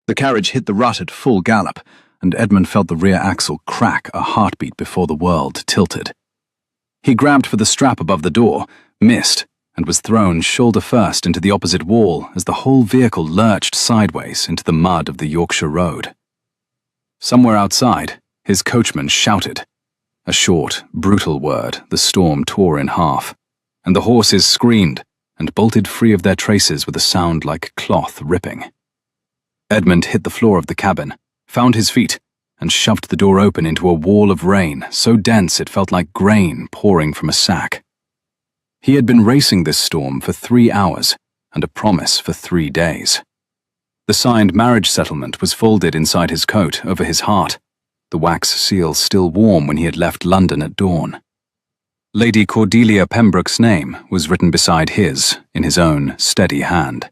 The carriage hit the rut at full gallop, and Edmund felt the rear axle crack a heartbeat before the world tilted. He grabbed for the strap above the door, missed, and was thrown shoulder first into the opposite wall as the whole vehicle lurched sideways into the mud of the Yorkshire road. Somewhere outside, his coachman shouted. A short, brutal word the storm tore in half, and the horses screamed and bolted free of their traces with a sound like cloth ripping. Edmund hit the floor of the cabin, found his feet, and shoved the door open into a wall of rain so dense it felt like grain pouring from a sack. He had been racing this storm for 3 hours, and a promise for 3 days. The signed marriage settlement was folded inside his coat over his heart, the wax seal still warm when he had left London at dawn. Lady Cordelia Pembroke's name was written beside his, in his own steady hand.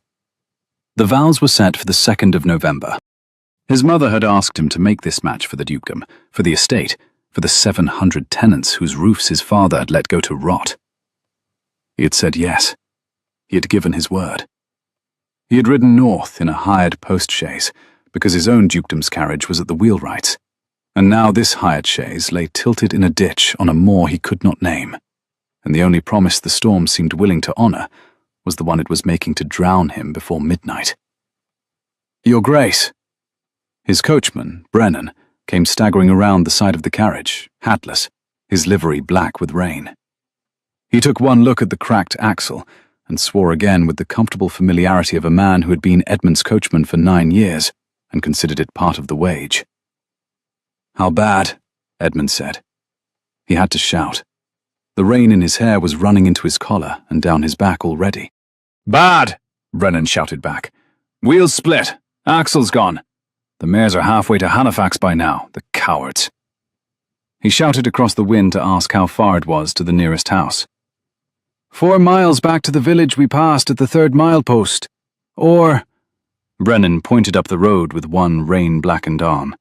The vows were set for the 2nd of November. His mother had asked him to make this match for the dukedom, for the estate, for the 700 tenants whose roofs his father had let go to rot. He had said yes. He had given his word. He had ridden north in a hired post-chaise, because his own dukedom's carriage was at the wheelwrights, and now this hired chaise lay tilted in a ditch on a moor he could not name, and the only promise the storm seemed willing to honour was the one it was making to drown him before midnight. "Your Grace." His coachman, Brennan, came staggering around the side of the carriage, hatless, his livery black with rain. He took one look at the cracked axle and swore again with the comfortable familiarity of a man who had been Edmund's coachman for 9 years and considered it part of the wage. "How bad?" Edmund said. He had to shout. The rain in his hair was running into his collar and down his back already. "Bad!" Brennan shouted back. "Wheels split. Axle's gone. The mares are halfway to Halifax by now, the cowards." He shouted across the wind to ask how far it was to the nearest house. 4 miles back to the village we passed at the 3rd milepost. Or—" Brennan pointed up the road with one rain-blackened arm.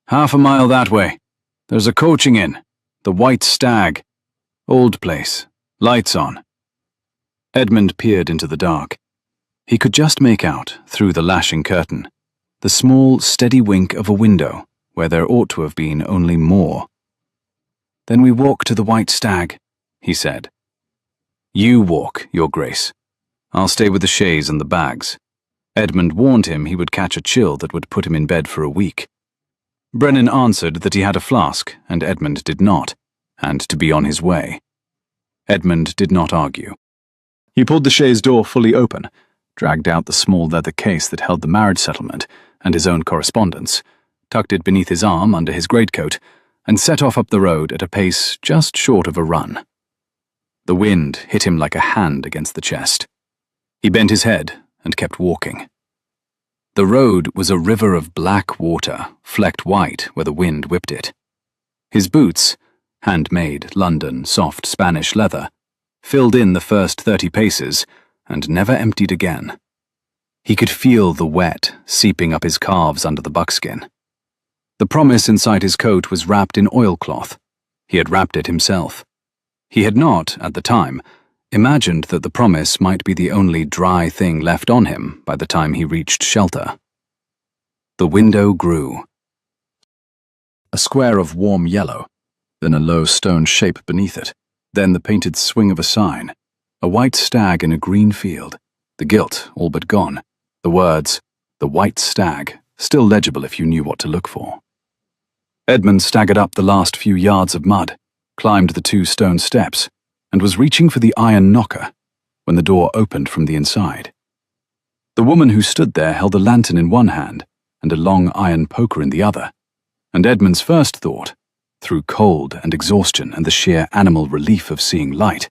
"Half a mile that way. There's a coaching inn, the White Stag. Old place. Lights on." Edmund peered into the dark. He could just make out, through the lashing curtain, the small, steady wink of a window where there ought to have been only more. "Then we walk to the White Stag," he said. "You walk, Your Grace. I'll stay with the chaise and the bags." Edmund warned him he would catch a chill that would put him in bed for a week. Brennan answered that he had a flask, and Edmund did not, and to be on his way. Edmund did not argue. He pulled the chaise door fully open, dragged out the small leather case that held the marriage settlement and his own correspondence, tucked it beneath his arm under his greatcoat, and set off up the road at a pace just short of a run. The wind hit him like a hand against the chest. He bent his head and kept walking. The road was a river of black water, flecked white where the wind whipped it. His boots, handmade London soft Spanish leather, filled in the first 30 paces and never emptied again. He could feel the wet seeping up his calves under the buckskin. The promise inside his coat was wrapped in oilcloth. He had wrapped it himself. He had not, at the time, imagined that the promise might be the only dry thing left on him by the time he reached shelter. The window grew. A square of warm yellow, then a low stone shape beneath it, then the painted swing of a sign, a white stag in a green field, the gilt all but gone, the words, "The White Stag," still legible if you knew what to look for. Edmund staggered up the last few yards of mud, climbed the 2 stone steps, and was reaching for the iron knocker when the door opened from the inside. The woman who stood there held a lantern in one hand and a long iron poker in the other, and Edmund's first thought, through cold and exhaustion and the sheer animal relief of seeing light,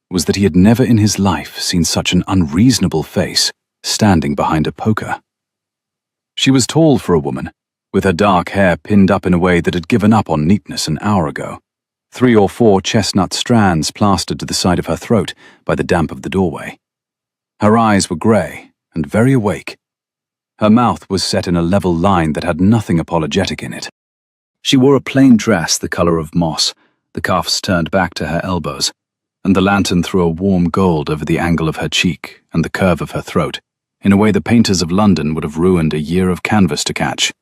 was that he had never in his life seen such an unreasonable face standing behind a poker. She was tall for a woman, with her dark hair pinned up in a way that had given up on neatness an hour ago, 3 or 4 chestnut strands plastered to the side of her throat by the damp of the doorway. Her eyes were grey and very awake. Her mouth was set in a level line that had nothing apologetic in it. She wore a plain dress the colour of moss, the cuffs turned back to her elbows, and the lantern threw a warm gold over the angle of her cheek and the curve of her throat, in a way the painters of London would have ruined a year of canvas to catch,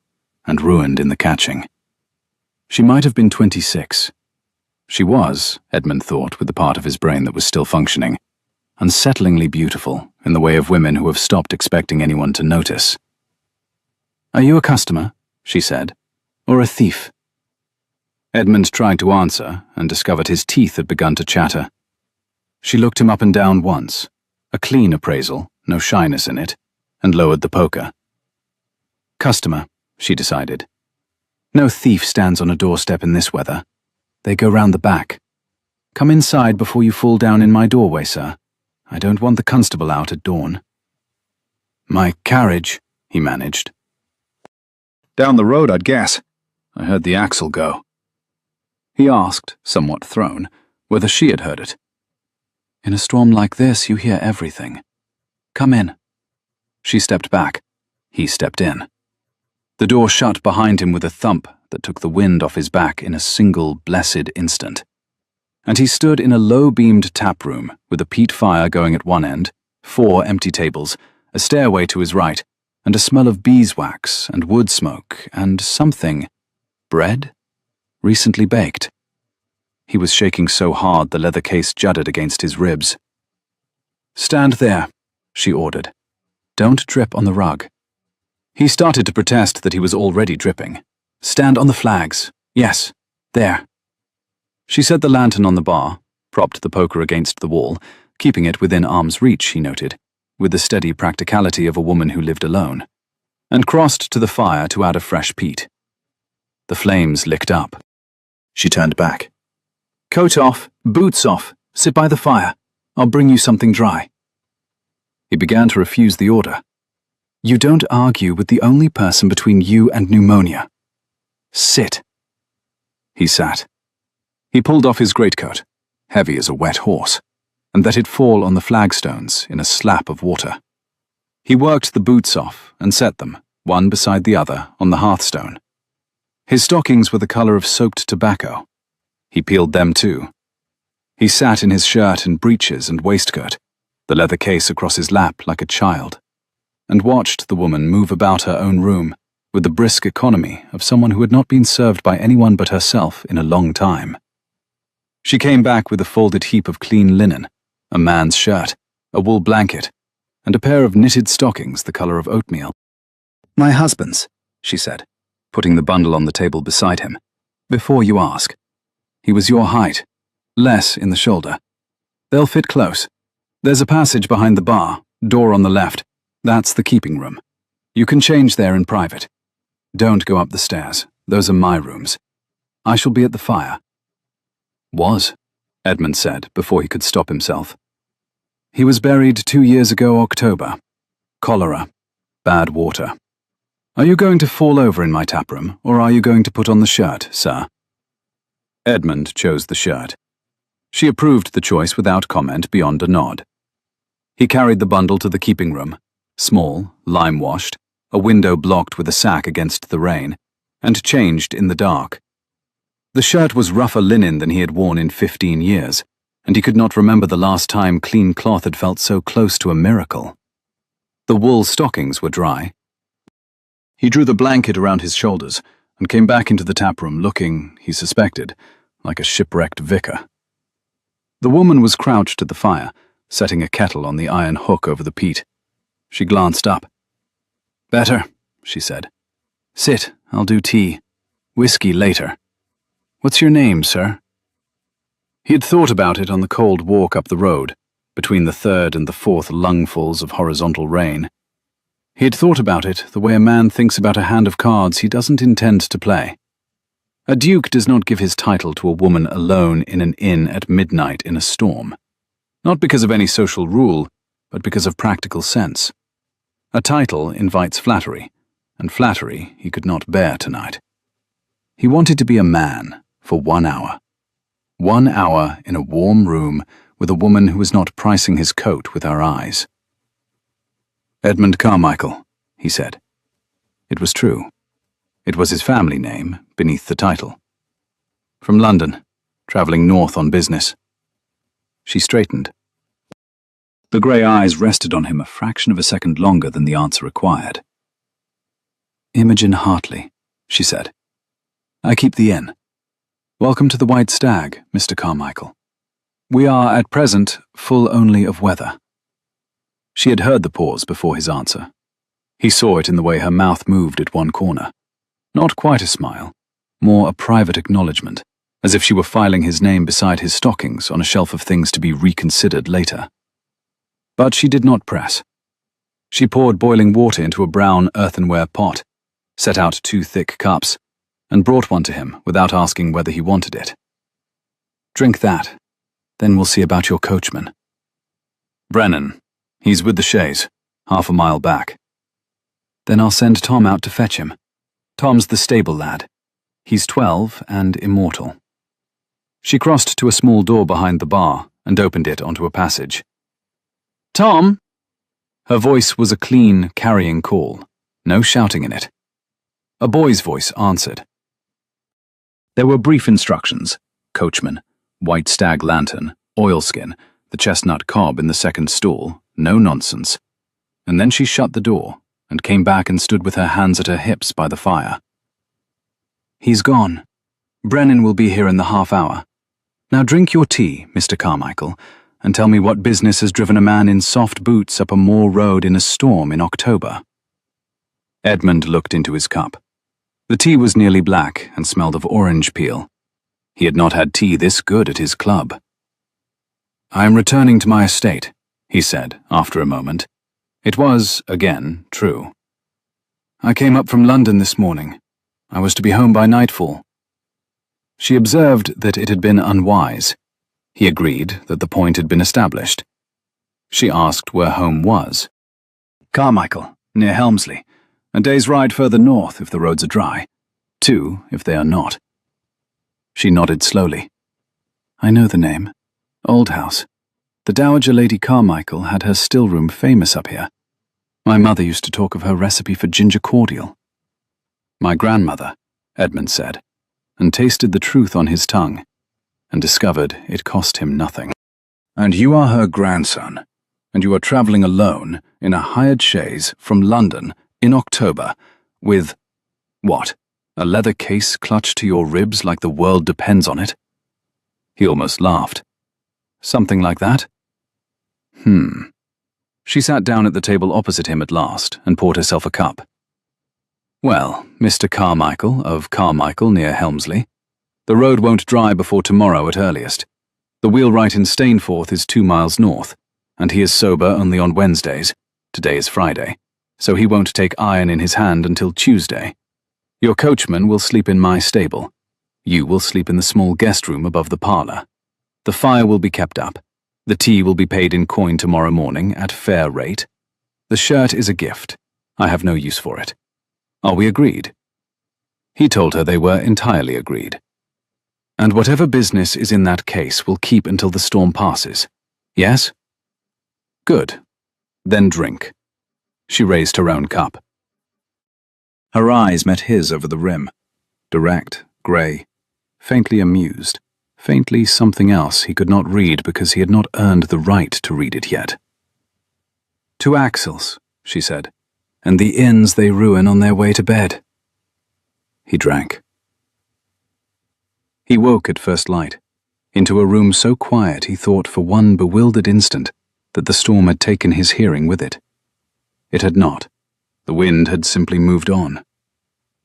and ruined in the catching. She might have been 26. She was, Edmund thought with the part of his brain that was still functioning, unsettlingly beautiful in the way of women who have stopped expecting anyone to notice. "Are you a customer?" she said, "or a thief?" Edmund tried to answer and discovered his teeth had begun to chatter. She looked him up and down once, a clean appraisal, no shyness in it, and lowered the poker. "Customer," she decided. "No thief stands on a doorstep in this weather. They go round the back. Come inside before you fall down in my doorway, sir. I don't want the constable out at dawn." "My carriage," he managed. "Down the road, I'd guess. I heard the axle go." He asked, somewhat thrown, whether she had heard it. "In a storm like this, you hear everything. Come in." She stepped back. He stepped in. The door shut behind him with a thump that took the wind off his back in a single blessed instant. And he stood in a low-beamed tap room with a peat fire going at one end, 4 empty tables, a stairway to his right, and a smell of beeswax and wood smoke and something. Bread? Recently baked. He was shaking so hard the leather case judded against his ribs. "Stand there," she ordered. "Don't drip on the rug." He started to protest that he was already dripping. "Stand on the flags. Yes, there." She set the lantern on the bar, propped the poker against the wall, keeping it within arm's reach, he noted, with the steady practicality of a woman who lived alone, and crossed to the fire to add a fresh peat. The flames licked up. She turned back. "Coat off, boots off, sit by the fire. I'll bring you something dry." He began to refuse the order. "You don't argue with the only person between you and pneumonia. Sit." He sat. He pulled off his greatcoat, heavy as a wet horse, and let it fall on the flagstones in a slap of water. He worked the boots off and set them, one beside the other, on the hearthstone. His stockings were the color of soaked tobacco. He peeled them too. He sat in his shirt and breeches and waistcoat, the leather case across his lap like a child, and watched the woman move about her own room with the brisk economy of someone who had not been served by anyone but herself in a long time. She came back with a folded heap of clean linen, a man's shirt, a wool blanket, and a pair of knitted stockings the color of oatmeal. "My husband's," she said, putting the bundle on the table beside him. "Before you ask. He was your height, less in the shoulder. They'll fit close. There's a passage behind the bar, door on the left. That's the keeping room. You can change there in private. Don't go up the stairs. Those are my rooms. I shall be at the fire." "Was," Edmund said before he could stop himself. "He was buried 2 years ago October. Cholera. Bad water. Are you going to fall over in my taproom, or are you going to put on the shirt, sir?" Edmund chose the shirt. She approved the choice without comment beyond a nod. He carried the bundle to the keeping room, small, lime-washed, a window blocked with a sack against the rain, and changed in the dark. The shirt was rougher linen than he had worn in 15 years, and he could not remember the last time clean cloth had felt so close to a miracle. The wool stockings were dry. He drew the blanket around his shoulders and came back into the taproom looking, he suspected, like a shipwrecked vicar. The woman was crouched at the fire, setting a kettle on the iron hook over the peat. She glanced up. "Better," she said. "Sit, I'll do tea. Whiskey later. What's your name, sir?" He had thought about it on the cold walk up the road, between the 3rd and the 4th lungfuls of horizontal rain. He had thought about it the way a man thinks about a hand of cards he doesn't intend to play. A duke does not give his title to a woman alone in an inn at midnight in a storm. Not because of any social rule, but because of practical sense. A title invites flattery, and flattery he could not bear tonight. He wanted to be a man for 1 hour. 1 hour in a warm room with a woman who was not pricing his coat with her eyes. "Edmund Carmichael," he said. It was true. It was his family name, beneath the title. "From London, travelling north on business." She straightened. The grey eyes rested on him a fraction of a second longer than the answer required. "Imogen Hartley," she said. "I keep the inn. Welcome to the White Stag, Mr. Carmichael. We are, at present, full only of weather." She had heard the pause before his answer. He saw it in the way her mouth moved at one corner. Not quite a smile, more a private acknowledgement, as if she were filing his name beside his stockings on a shelf of things to be reconsidered later. But she did not press. She poured boiling water into a brown earthenware pot, set out 2 thick cups, and brought one to him without asking whether he wanted it. "Drink that, then we'll see about your coachman." "Brennan. He's with the chaise, half a mile back." "Then I'll send Tom out to fetch him. Tom's the stable lad. He's 12 and immortal." She crossed to a small door behind the bar and opened it onto a passage. "Tom!" Her voice was a clean, carrying call, no shouting in it. A boy's voice answered. There were brief instructions: coachman, white stag lantern, oilskin, the chestnut cob in the second stall, no nonsense. And then she shut the door and came back and stood with her hands at her hips by the fire. "He's gone. Brennan will be here in the half hour. Now drink your tea, Mr. Carmichael, and tell me what business has driven a man in soft boots up a moor road in a storm in October." Edmund looked into his cup. The tea was nearly black and smelled of orange peel. He had not had tea this good at his club. "I am returning to my estate," he said after a moment. It was, again, true. "I came up from London this morning. I was to be home by nightfall." She observed that it had been unwise. He agreed that the point had been established. She asked where home was. "Carmichael, near Helmsley. A day's ride further north if the roads are dry. 2 if they are not." She nodded slowly. "I know the name. Old House. The Dowager Lady Carmichael had her still room famous up here. My mother used to talk of her recipe for ginger cordial." "My grandmother," Edmund said, and tasted the truth on his tongue, and discovered it cost him nothing. "And you are her grandson, and you are travelling alone in a hired chaise from London in October with, what, a leather case clutched to your ribs like the world depends on it?" He almost laughed. "Something like that?" She sat down at the table opposite him at last and poured herself a cup. "Well, Mr. Carmichael of Carmichael near Helmsley, the road won't dry before tomorrow at earliest. The wheelwright in Stainforth is 2 miles north, and he is sober only on Wednesdays. Today is Friday, so he won't take iron in his hand until Tuesday. Your coachman will sleep in my stable. You will sleep in the small guest room above the parlour. The fire will be kept up. The tea will be paid in coin tomorrow morning at fair rate. The shirt is a gift. I have no use for it. Are we agreed?" He told her they were entirely agreed. "And whatever business is in that case will keep until the storm passes. Yes?" "Good. Then drink." She raised her own cup. Her eyes met his over the rim, direct, grey, faintly amused, faintly something else he could not read because he had not earned the right to read it yet. "To Axel's," she said, "and the inns they ruin on their way to bed." He drank. He woke at first light, into a room so quiet he thought for one bewildered instant that the storm had taken his hearing with it. It had not. The wind had simply moved on.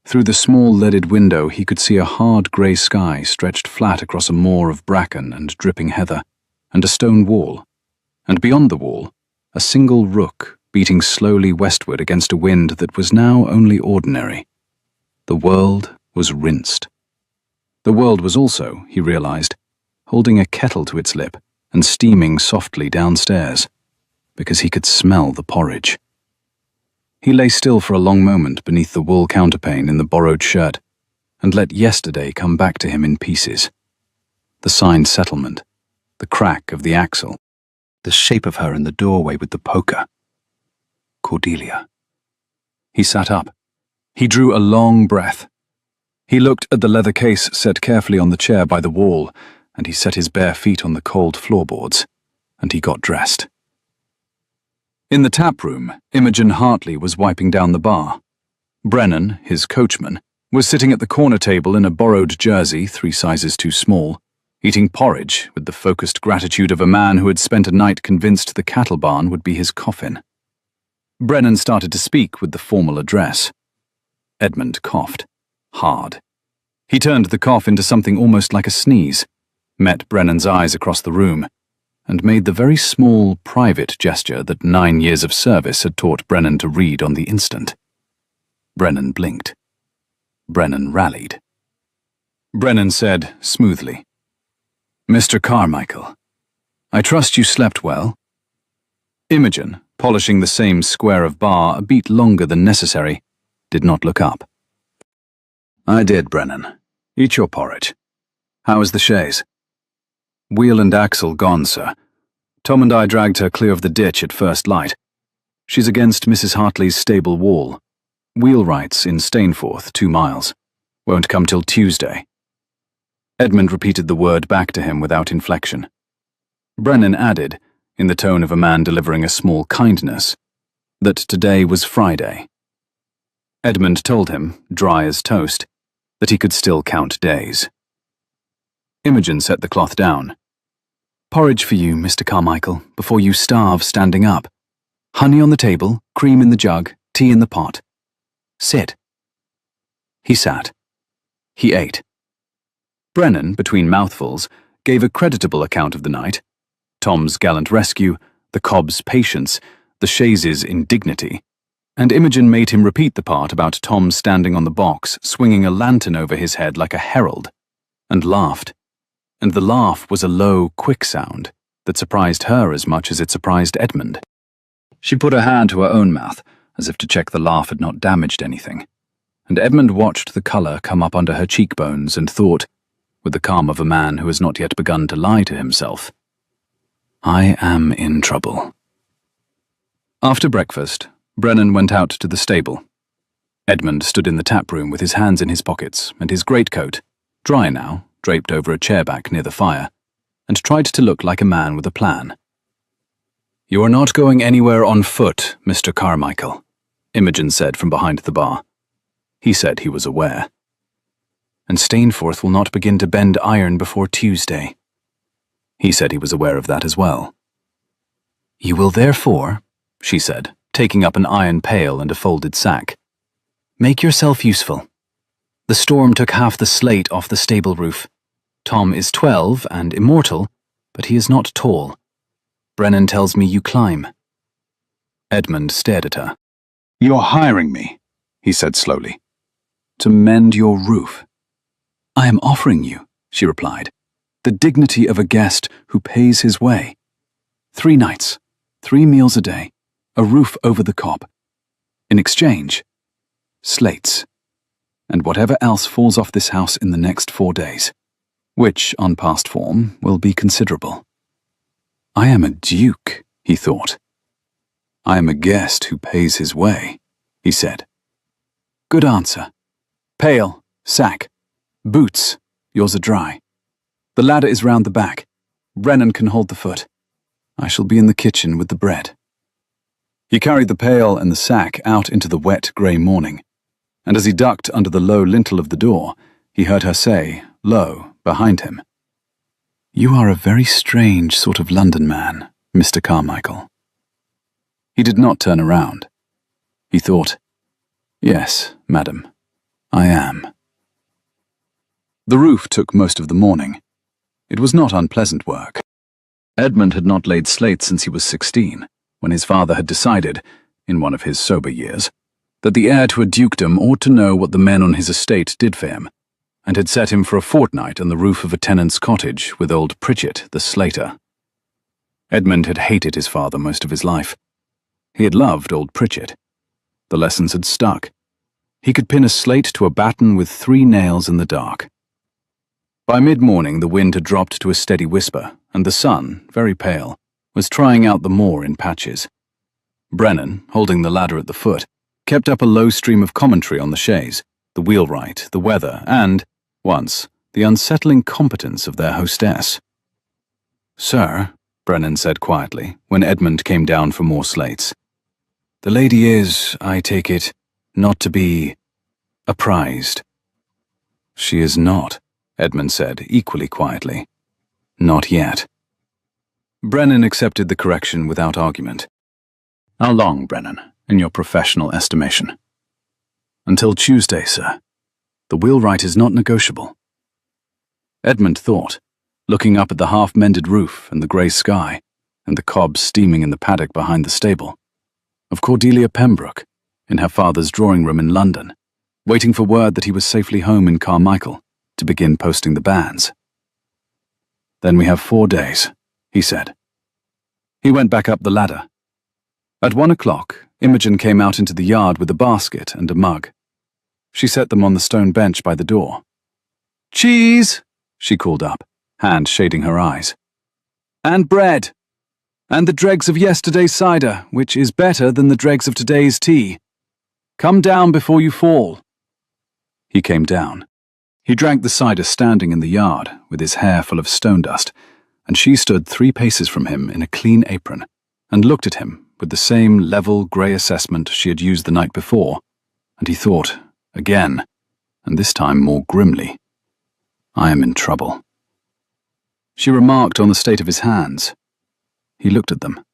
Through the small leaded window he could see a hard grey sky stretched flat across a moor of bracken and dripping heather, and a stone wall, and beyond the wall, a single rook beating slowly westward against a wind that was now only ordinary. The world was rinsed. The world was also, he realized, holding a kettle to its lip and steaming softly downstairs, because he could smell the porridge. He lay still for a long moment beneath the wool counterpane in the borrowed shirt, and let yesterday come back to him in pieces. The signed settlement, the crack of the axle, the shape of her in the doorway with the poker. Cordelia. He sat up. He drew a long breath. He looked at the leather case set carefully on the chair by the wall, and he set his bare feet on the cold floorboards, and he got dressed. In the tap room, Imogen Hartley was wiping down the bar. Brennan, his coachman, was sitting at the corner table in a borrowed jersey 3 sizes too small, eating porridge with the focused gratitude of a man who had spent a night convinced the cattle barn would be his coffin. Brennan started to speak with the formal address. Edmund coughed. Hard. He turned the cough into something almost like a sneeze, met Brennan's eyes across the room, and made the very small, private gesture that 9 years of service had taught Brennan to read on the instant. Brennan blinked. Brennan rallied. Brennan said smoothly, "Mr. Carmichael, I trust you slept well?" Imogen, polishing the same square of bar a beat longer than necessary, did not look up. "I did, Brennan. Eat your porridge. How is the chaise?" "Wheel and axle gone, sir. Tom and I dragged her clear of the ditch at first light. She's against Mrs. Hartley's stable wall. Wheelwright's in Stainforth, 2 miles. Won't come till Tuesday." Edmund repeated the word back to him without inflection. Brennan added, in the tone of a man delivering a small kindness, that today was Friday. Edmund told him, dry as toast, that he could still count days. Imogen set the cloth down. "Porridge for you, Mr. Carmichael, before you starve standing up. Honey on the table, cream in the jug, tea in the pot. Sit." He sat. He ate. Brennan, between mouthfuls, gave a creditable account of the night. Tom's gallant rescue, the cob's patience, the chaise's indignity, and Imogen made him repeat the part about Tom standing on the box, swinging a lantern over his head like a herald, and laughed. And the laugh was a low, quick sound that surprised her as much as it surprised Edmund. She put her hand to her own mouth, as if to check the laugh had not damaged anything, and Edmund watched the colour come up under her cheekbones and thought, with the calm of a man who has not yet begun to lie to himself, "I am in trouble." After breakfast, Brennan went out to the stable. Edmund stood in the tap room with his hands in his pockets and his greatcoat, dry now, draped over a chairback near the fire, and tried to look like a man with a plan. "You are not going anywhere on foot, Mr. Carmichael," Imogen said from behind the bar. He said he was aware. "And Stainforth will not begin to bend iron before Tuesday." He said he was aware of that as well. "You will therefore," she said, taking up an iron pail and a folded sack, "make yourself useful. The storm took half the slate off the stable roof. Tom is 12 and immortal, but he is not tall. Brennan tells me you climb." Edmund stared at her. "You're hiring me," he said slowly, "to mend your roof." "I am offering you," she replied, "the dignity of a guest who pays his way. 3 nights, 3 meals a day, a roof over the cob. In exchange, slates, and whatever else falls off this house in the next 4 days, which, on past form, will be considerable." "I am a duke," he thought. "I am a guest who pays his way," he said. "Good answer. Pail, sack, boots, yours are dry. The ladder is round the back. Brennan can hold the foot. I shall be in the kitchen with the bread." He carried the pail and the sack out into the wet grey morning, and as he ducked under the low lintel of the door, he heard her say, low, behind him, "You are a very strange sort of London man, Mr. Carmichael." He did not turn around. He thought, "Yes, madam, I am." The roof took most of the morning. It was not unpleasant work. Edmund had not laid slate since he was 16, when his father had decided, in one of his sober years, that the heir to a dukedom ought to know what the men on his estate did for him, and had set him for a fortnight on the roof of a tenant's cottage with old Pritchett, the slater. Edmund had hated his father most of his life. He had loved old Pritchett. The lessons had stuck. He could pin a slate to a batten with 3 nails in the dark. By mid-morning the wind had dropped to a steady whisper, and the sun, very pale, was trying out the moor in patches. Brennan, holding the ladder at the foot, kept up a low stream of commentary on the chaise, the wheelwright, the weather, and, once, the unsettling competence of their hostess. "Sir," Brennan said quietly, when Edmund came down for more slates, The lady is, I take it, not to be apprised. She is not, Edmund said, equally quietly. Not yet. Brennan accepted the correction without argument. How long, Brennan, in your professional estimation? Until Tuesday, sir. The wheelwright is not negotiable. Edmund thought, looking up at the half-mended roof and the grey sky, and the cob steaming in the paddock behind the stable, of Cordelia Pembroke, in her father's drawing room in London, waiting for word that he was safely home in Carmichael to begin posting the banns. Then we have 4 days, he said. He went back up the ladder. At 1 o'clock, Imogen came out into the yard with a basket and a mug. She set them on the stone bench by the door. "Cheese!" she called up, hand shading her eyes. "And bread! And the dregs of yesterday's cider, which is better than the dregs of today's tea. Come down before you fall." He came down. He drank the cider standing in the yard, with his hair full of stone dust, and she stood 3 paces from him in a clean apron, and looked at him with the same level grey assessment she had used the night before, and he thought, again, and this time more grimly, I am in trouble. She remarked on the state of his hands. He looked at them.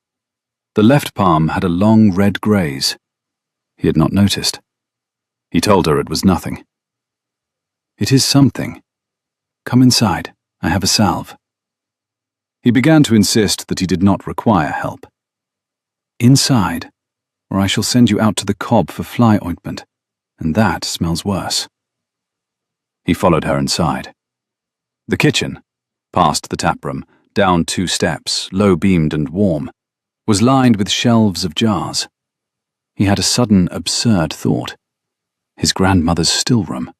The left palm had a long red graze. He had not noticed. He told her it was nothing. "It is something. Come inside. I have a salve." He began to insist that he did not require help. "Inside, or I shall send you out to the cob for fly ointment, and that smells worse." He followed her inside. The kitchen, past the taproom, down 2 steps, low-beamed and warm, was lined with shelves of jars. He had a sudden, absurd thought. His grandmother's still room,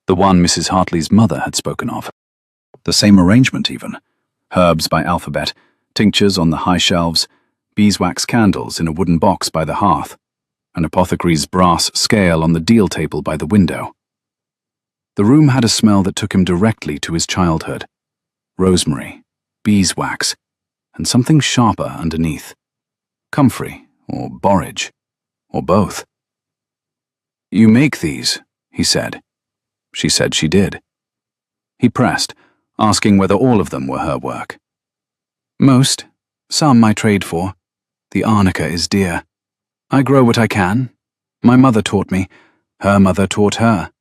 the one Mrs. Hartley's mother had spoken of. The same arrangement, even. Herbs by alphabet, tinctures on the high shelves, beeswax candles in a wooden box by the hearth, an apothecary's brass scale on the deal table by the window. The room had a smell that took him directly to his childhood. Rosemary, beeswax, and something sharper underneath. Comfrey, or borage, or both. "You make these," he said. She said she did. He pressed, asking whether all of them were her work. "Most. Some I trade for. The arnica is dear. I grow what I can. My mother taught me. Her mother taught her.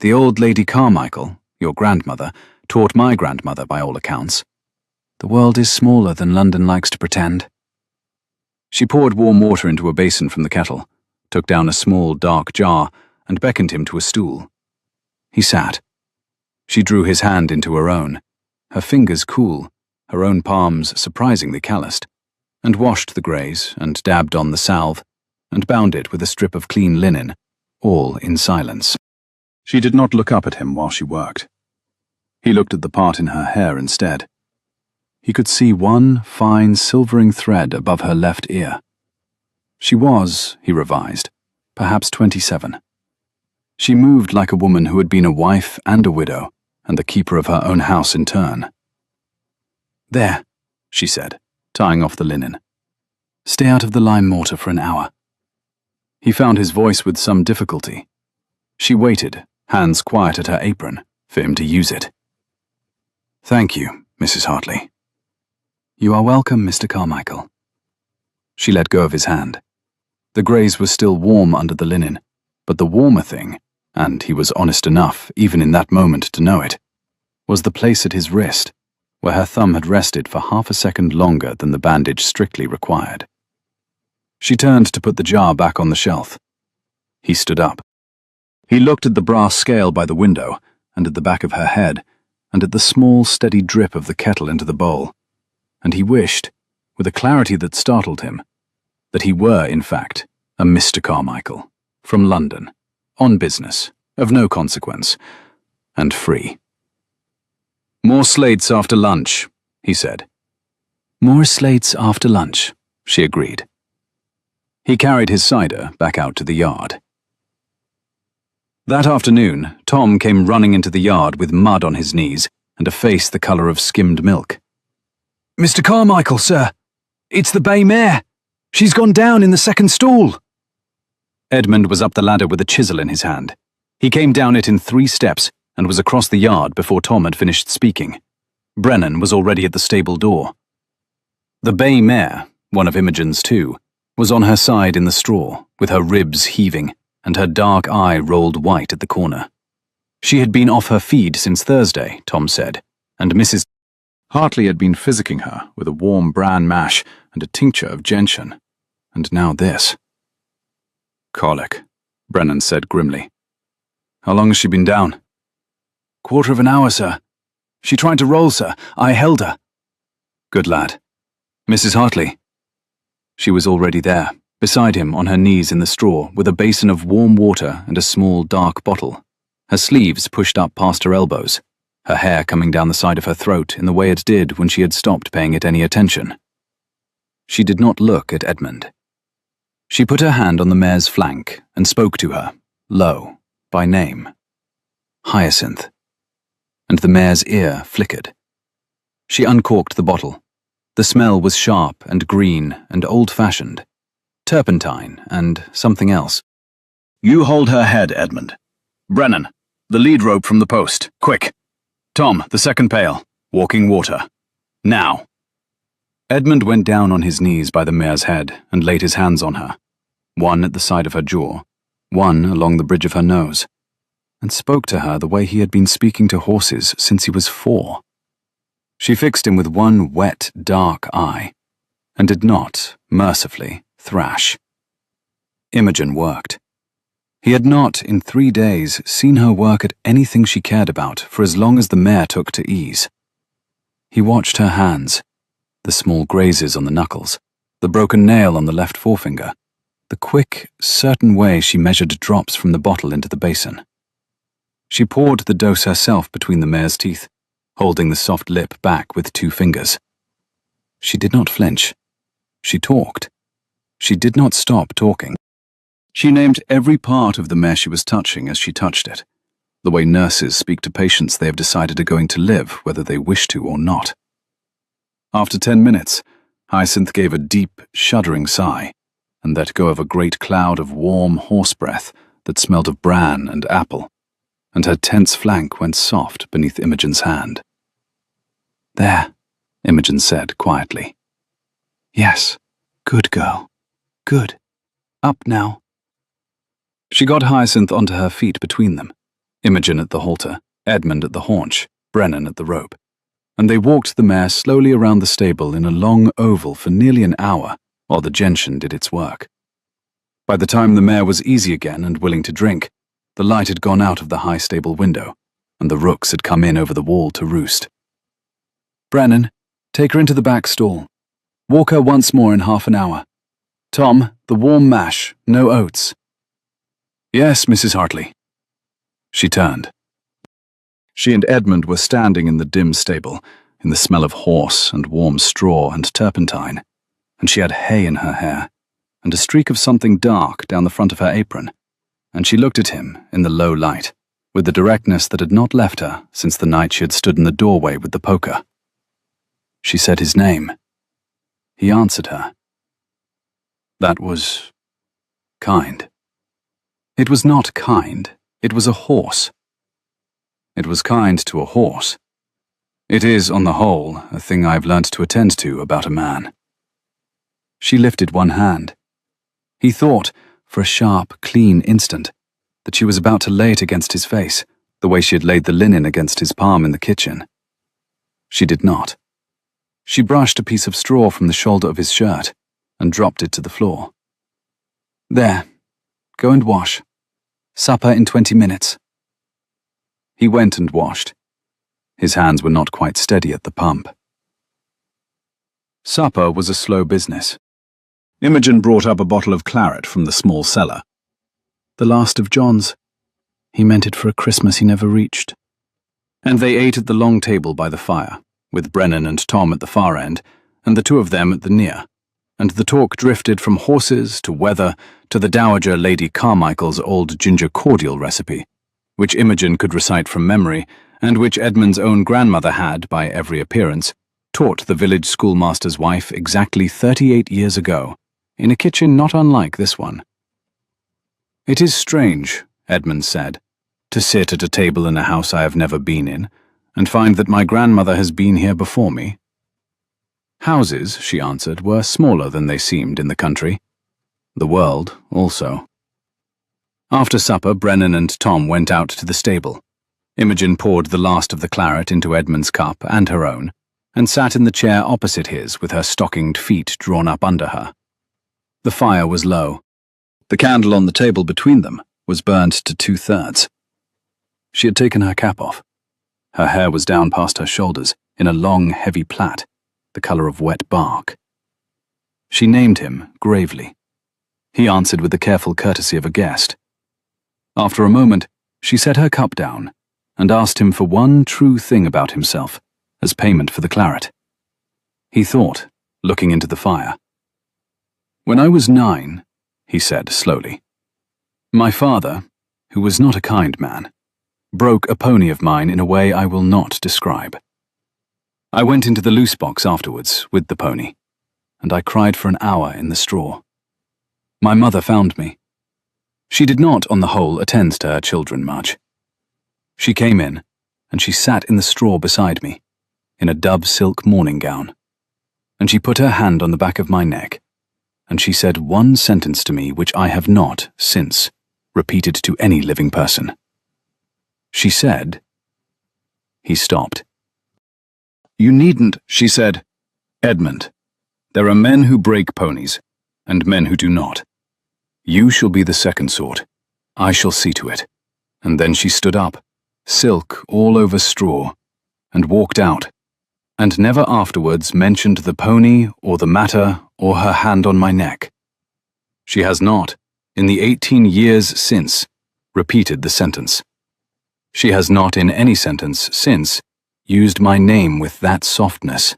The old Lady Carmichael, your grandmother, taught my grandmother by all accounts. The world is smaller than London likes to pretend." She poured warm water into a basin from the kettle, took down a small, dark jar, and beckoned him to a stool. He sat. She drew his hand into her own, her fingers cool, her own palms surprisingly calloused, and washed the graze, and dabbed on the salve, and bound it with a strip of clean linen, all in silence. She did not look up at him while she worked. He looked at the part in her hair instead. He could see one fine silvering thread above her left ear. She was, he revised, perhaps 27. She moved like a woman who had been a wife and a widow, and the keeper of her own house in turn. "There," she said, tying off the linen. "Stay out of the lime mortar for an hour." He found his voice with some difficulty. She waited, hands quiet at her apron, for him to use it. "Thank you, Mrs. Hartley." "You are welcome, Mr. Carmichael." She let go of his hand. The graze was still warm under the linen, but the warmer thing, and he was honest enough, even in that moment, to know it, was the place at his wrist, where her thumb had rested for half a second longer than the bandage strictly required. She turned to put the jar back on the shelf. He stood up. He looked at the brass scale by the window, and at the back of her head, and at the small, steady drip of the kettle into the bowl, and he wished, with a clarity that startled him, that he were, in fact, a Mr. Carmichael, from London, on business, of no consequence, and free. "More slates after lunch," he said. "More slates after lunch," she agreed. He carried his cider back out to the yard. That afternoon, Tom came running into the yard with mud on his knees and a face the colour of skimmed milk. "Mr. Carmichael, sir. It's the bay mare. She's gone down in the second stall," Edmund was up the ladder with a chisel in his hand. He came down it in 3 steps and was across the yard before Tom had finished speaking. Brennan was already at the stable door. The bay mare, one of Imogen's 2, was on her side in the straw, with her ribs heaving and her dark eye rolled white at the corner. She had been off her feed since Thursday, Tom said, and Mrs. Hartley had been physicking her with a warm bran mash and a tincture of gentian. And now this. Colic, Brennan said grimly. How long has she been down? Quarter of an hour, sir. She tried to roll, sir. I held her. Good lad. Mrs. Hartley. She was already there, beside him on her knees in the straw, with a basin of warm water and a small dark bottle, her sleeves pushed up past her elbows, her hair coming down the side of her throat in the way it did when she had stopped paying it any attention. She did not look at Edmund. She put her hand on the mare's flank and spoke to her, low, by name. Hyacinth. And the mare's ear flickered. She uncorked the bottle. The smell was sharp and green and old-fashioned. Turpentine and something else. You hold her head, Edmund. Brennan, the lead rope from the post, quick. Tom, the second pail, walking water. Now. Edmund went down on his knees by the mare's head and laid his hands on her, one at the side of her jaw, one along the bridge of her nose, and spoke to her the way he had been speaking to horses since he was 4. She fixed him with one wet, dark eye, and did not, mercifully, thrash. Imogen worked. He had not, in 3 days, seen her work at anything she cared about for as long as the mare took to ease. He watched her hands, the small grazes on the knuckles, the broken nail on the left forefinger, the quick, certain way she measured drops from the bottle into the basin. She poured the dose herself between the mare's teeth, holding the soft lip back with 2 fingers. She did not flinch. She talked. She did not stop talking. She named every part of the mare she was touching as she touched it, the way nurses speak to patients they have decided are going to live whether they wish to or not. After 10 minutes, Hyacinth gave a deep, shuddering sigh and let go of a great cloud of warm horse breath that smelled of bran and apple, and her tense flank went soft beneath Imogen's hand. There, Imogen said quietly. Yes, good girl. Good. Up now. She got Hyacinth onto her feet between them, Imogen at the halter, Edmund at the haunch, Brennan at the rope, and they walked the mare slowly around the stable in a long oval for nearly an hour while the gentian did its work. By the time the mare was easy again and willing to drink, the light had gone out of the high stable window, and the rooks had come in over the wall to roost. Brennan, take her into the back stall. Walk her once more in half an hour. Tom, the warm mash, no oats. Yes, Mrs. Hartley. She turned. She and Edmund were standing in the dim stable, in the smell of horse and warm straw and turpentine, and she had hay in her hair, and a streak of something dark down the front of her apron, and she looked at him in the low light, with the directness that had not left her since the night she had stood in the doorway with the poker. She said his name. He answered her. That was kind. It was not kind, it was a horse. It was kind to a horse. It is, on the whole, a thing I've learnt to attend to about a man. She lifted one hand. He thought, for a sharp, clean instant, that she was about to lay it against his face, the way she had laid the linen against his palm in the kitchen. She did not. She brushed a piece of straw from the shoulder of his shirt and dropped it to the floor. There, go and wash. Supper in 20 minutes. He went and washed. His hands were not quite steady at the pump. Supper was a slow business. Imogen brought up a bottle of claret from the small cellar. The last of John's. He meant it for a Christmas he never reached. And they ate at the long table by the fire, with Brennan and Tom at the far end, and the 2 of them at the near, and the talk drifted from horses to weather to the Dowager Lady Carmichael's old ginger cordial recipe, which Imogen could recite from memory, and which Edmund's own grandmother had, by every appearance, taught the village schoolmaster's wife exactly 38 years ago, in a kitchen not unlike this one. "It is strange," Edmund said, "to sit at a table in a house I have never been in, and find that my grandmother has been here before me." Houses, she answered, were smaller than they seemed in the country. The world also. After supper, Brennan and Tom went out to the stable. Imogen poured the last of the claret into Edmund's cup and her own, and sat in the chair opposite his with her stockinged feet drawn up under her. The fire was low. The candle on the table between them was burnt to 2/3. She had taken her cap off. Her hair was down past her shoulders in a long, heavy plait, the colour of wet bark. She named him gravely. He answered with the careful courtesy of a guest. After a moment, she set her cup down and asked him for one true thing about himself as payment for the claret. He thought, looking into the fire. "When I was 9, he said slowly, my father, who was not a kind man, broke a pony of mine in a way I will not describe. I went into the loose box afterwards with the pony, and I cried for an hour in the straw. My mother found me. She did not, on the whole, attend to her children much. She came in, and she sat in the straw beside me, in a dove silk morning gown, and she put her hand on the back of my neck, and she said one sentence to me which I have not, since, repeated to any living person. She said—" He stopped. "You needn't," she said. "Edmund, there are men who break ponies, and men who do not. You shall be the second sort. I shall see to it." And then she stood up, silk all over straw, and walked out, and never afterwards mentioned the pony or the matter or her hand on my neck. She has not, in the 18 years since, repeated the sentence. She has not in any sentence since used my name with that softness.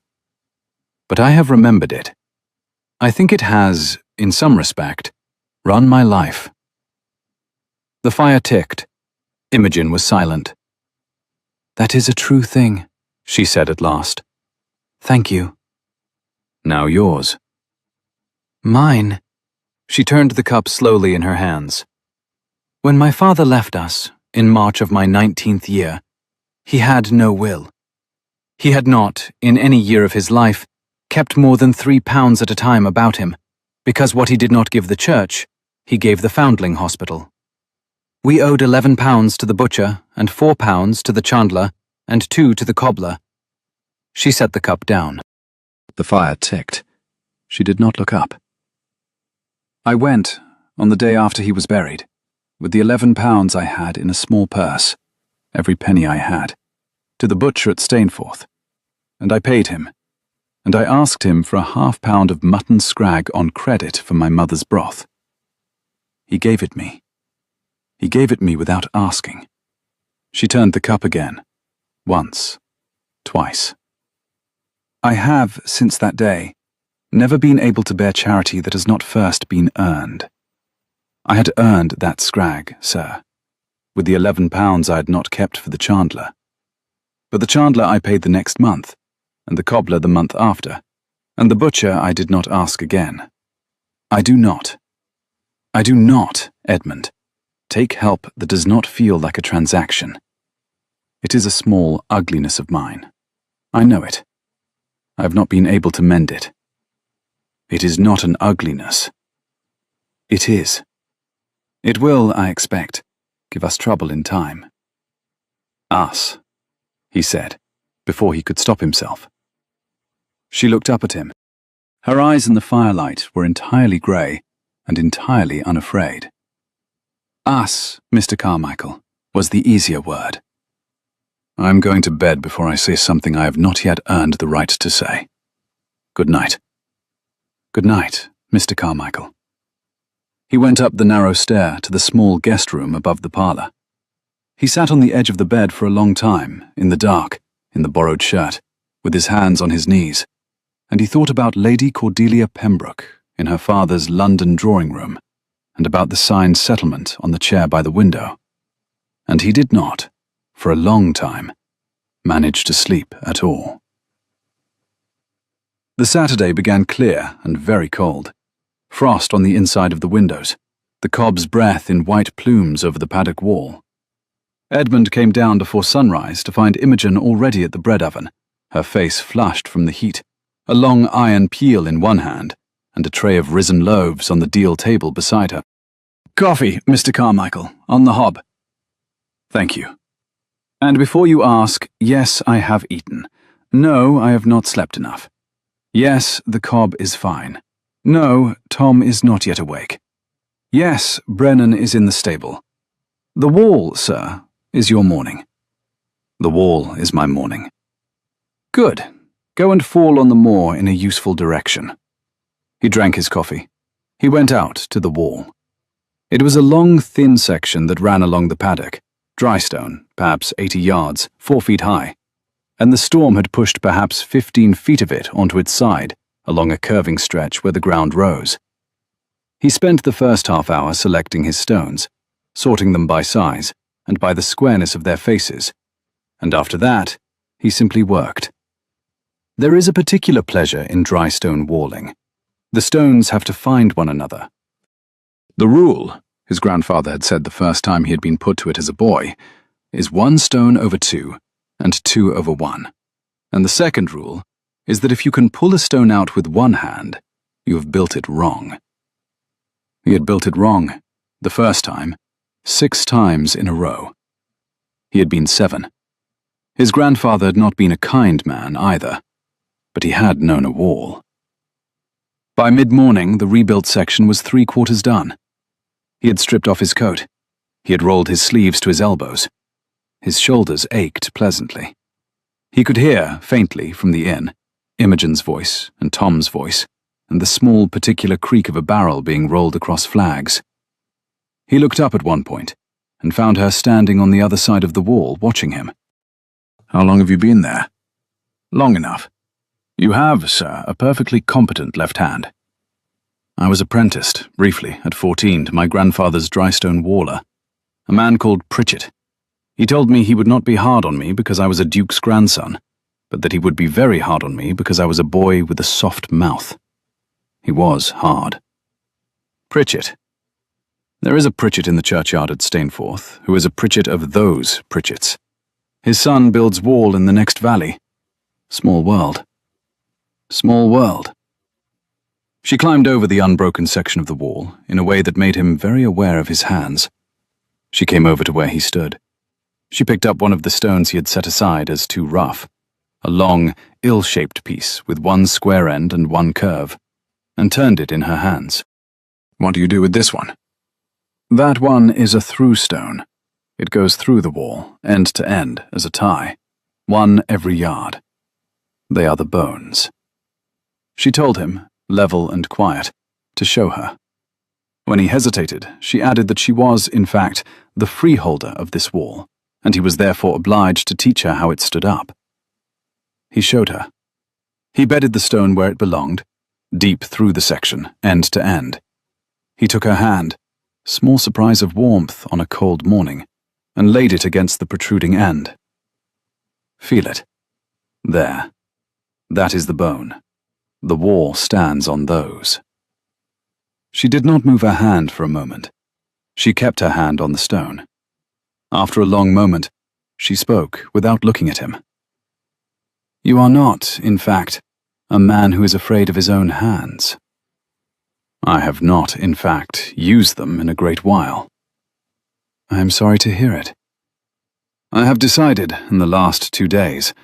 But I have remembered it. I think it has, in some respect, run my life. The fire ticked. Imogen was silent. "That is a true thing," she said at last. "Thank you." "Now yours." "Mine." She turned the cup slowly in her hands. "When my father left us, in March of my 19th year, he had no will. He had not, in any year of his life, kept more than £3 at a time about him, because what he did not give the church, he gave the Foundling Hospital. We owed £11 to the butcher, and £4 to the chandler, and 2 to the cobbler." She set the cup down. The fire ticked. She did not look up. "I went, on the day after he was buried, with the £11 I had in a small purse, every penny I had, to the butcher at Stainforth, and I paid him, and I asked him for a £1/2 of mutton scrag on credit for my mother's broth. He gave it me. He gave it me without asking." She turned the cup again, once, twice. "I have, since that day, never been able to bear charity that has not first been earned. I had earned that scrag, sir, with the £11 I had not kept for the chandler. But the chandler I paid the next month, and the cobbler the month after, and the butcher I did not ask again. I do not, Edmund, take help that does not feel like a transaction. It is a small ugliness of mine. I know it. I have not been able to mend it. It is not an ugliness. It is. It will, I expect, give us trouble in time." "Us," he said, before he could stop himself. She looked up at him. Her eyes in the firelight were entirely grey and entirely unafraid. "Us, Mr. Carmichael, was the easier word. I'm going to bed before I say something I have not yet earned the right to say. Good night." "Good night, Mr. Carmichael." He went up the narrow stair to the small guest room above the parlour. He sat on the edge of the bed for a long time, in the dark, in the borrowed shirt, with his hands on his knees, and he thought about Lady Cordelia Pembroke in her father's London drawing-room, and about the signed settlement on the chair by the window. And he did not, for a long time, manage to sleep at all. The Saturday began clear and very cold, frost on the inside of the windows, the cob's breath in white plumes over the paddock wall. Edmund came down before sunrise to find Imogen already at the bread oven, her face flushed from the heat, a long iron peel in one hand, and a tray of risen loaves on the deal table beside her. "Coffee, Mr. Carmichael, on the hob." "Thank you. And before you ask, yes, I have eaten. No, I have not slept enough. Yes, the cob is fine. No, Tom is not yet awake. Yes, Brennan is in the stable. The wall, sir, is your morning." "The wall is my morning." "Good. Go and fall on the moor in a useful direction." He drank his coffee. He went out to the wall. It was a long, thin section that ran along the paddock, dry stone, perhaps 80 yards, 4 feet high, and the storm had pushed perhaps 15 feet of it onto its side, along a curving stretch where the ground rose. He spent the first half hour selecting his stones, sorting them by size and by the squareness of their faces, and after that, he simply worked. There is a particular pleasure in dry stone walling. The stones have to find one another. The rule, his grandfather had said the first time he had been put to it as a boy, is 1 stone over 2 and 2 over 1. And the second rule is that if you can pull a stone out with one hand, you have built it wrong. He had built it wrong, the first time, 6 times in a row. He had been 7. His grandfather had not been a kind man either, but he had known a wall. By mid-morning, the rebuilt section was 3/4 done. He had stripped off his coat. He had rolled his sleeves to his elbows. His shoulders ached pleasantly. He could hear, faintly, from the inn, Imogen's voice and Tom's voice, and the small particular creak of a barrel being rolled across flags. He looked up at one point, and found her standing on the other side of the wall, watching him. "How long have you been there?" "Long enough. You have, sir, a perfectly competent left hand." "I was apprenticed, briefly, at 14, to my grandfather's drystone waller, a man called Pritchett. He told me he would not be hard on me because I was a duke's grandson, but that he would be very hard on me because I was a boy with a soft mouth. He was hard. Pritchett. There is a Pritchett in the churchyard at Stainforth, who is a Pritchett of those Pritchetts. His son builds wall in the next valley. Small world. Small world." She climbed over the unbroken section of the wall in a way that made him very aware of his hands. She came over to where he stood. She picked up one of the stones he had set aside as too rough, a long, ill-shaped piece with one square end and one curve, and turned it in her hands. "What do you do with this one?" "That one is a through stone. It goes through the wall, end to end, as a tie, 1 every yard. They are the bones." She told him, level and quiet, to show her. When he hesitated, she added that she was, in fact, the freeholder of this wall, and he was therefore obliged to teach her how it stood up. He showed her. He bedded the stone where it belonged, deep through the section, end to end. He took her hand, small surprise of warmth on a cold morning, and laid it against the protruding end. "Feel it. There. That is the bone. The wall stands on those." She did not move her hand for a moment. She kept her hand on the stone. After a long moment, she spoke without looking at him. "You are not, in fact, a man who is afraid of his own hands." "I have not, in fact, used them in a great while." "I am sorry to hear it." "I have decided, in the last 2 days,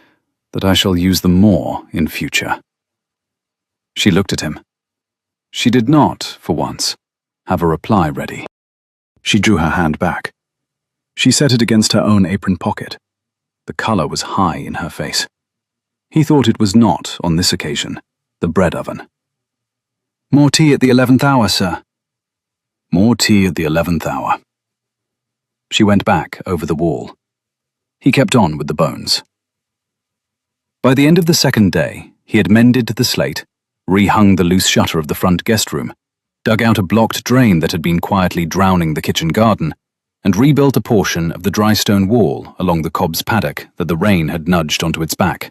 that I shall use them more in future." She looked at him. She did not, for once, have a reply ready. She drew her hand back. She set it against her own apron pocket. The colour was high in her face. He thought it was not, on this occasion, the bread oven. "More tea at the 11th hour, sir." "More tea at the 11th hour." She went back over the wall. He kept on with the bones. By the end of the second day, he had mended the slate, rehung the loose shutter of the front guest room, dug out a blocked drain that had been quietly drowning the kitchen garden, and rebuilt a portion of the dry stone wall along the cob's paddock that the rain had nudged onto its back.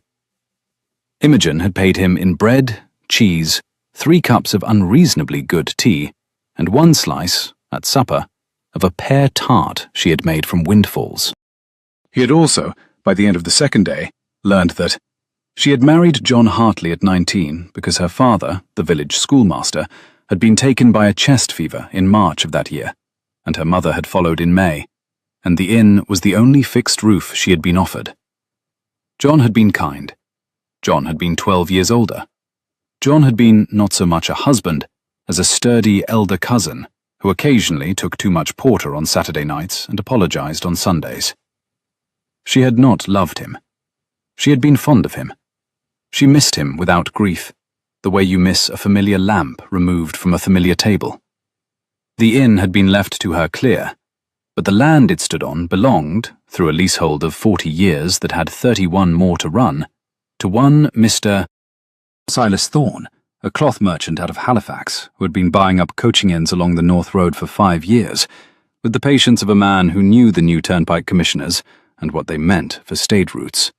Imogen had paid him in bread, cheese, 3 cups of unreasonably good tea, and 1 slice, at supper, of a pear tart she had made from windfalls. He had also, by the end of the second day, learned that she had married John Hartley at 19 because her father, the village schoolmaster, had been taken by a chest fever in March of that year, and her mother had followed in May, and the inn was the only fixed roof she had been offered. John had been kind. John had been 12 years older. John had been not so much a husband as a sturdy elder cousin who occasionally took too much porter on Saturday nights and apologized on Sundays. She had not loved him. She had been fond of him. She missed him without grief, the way you miss a familiar lamp removed from a familiar table. The inn had been left to her clear, but the land it stood on belonged, through a leasehold of 40 years that had 31 more to run, to one Mr. Silas Thorne, a cloth merchant out of Halifax who had been buying up coaching inns along the North Road for 5 years, with the patience of a man who knew the new turnpike commissioners and what they meant for state routes.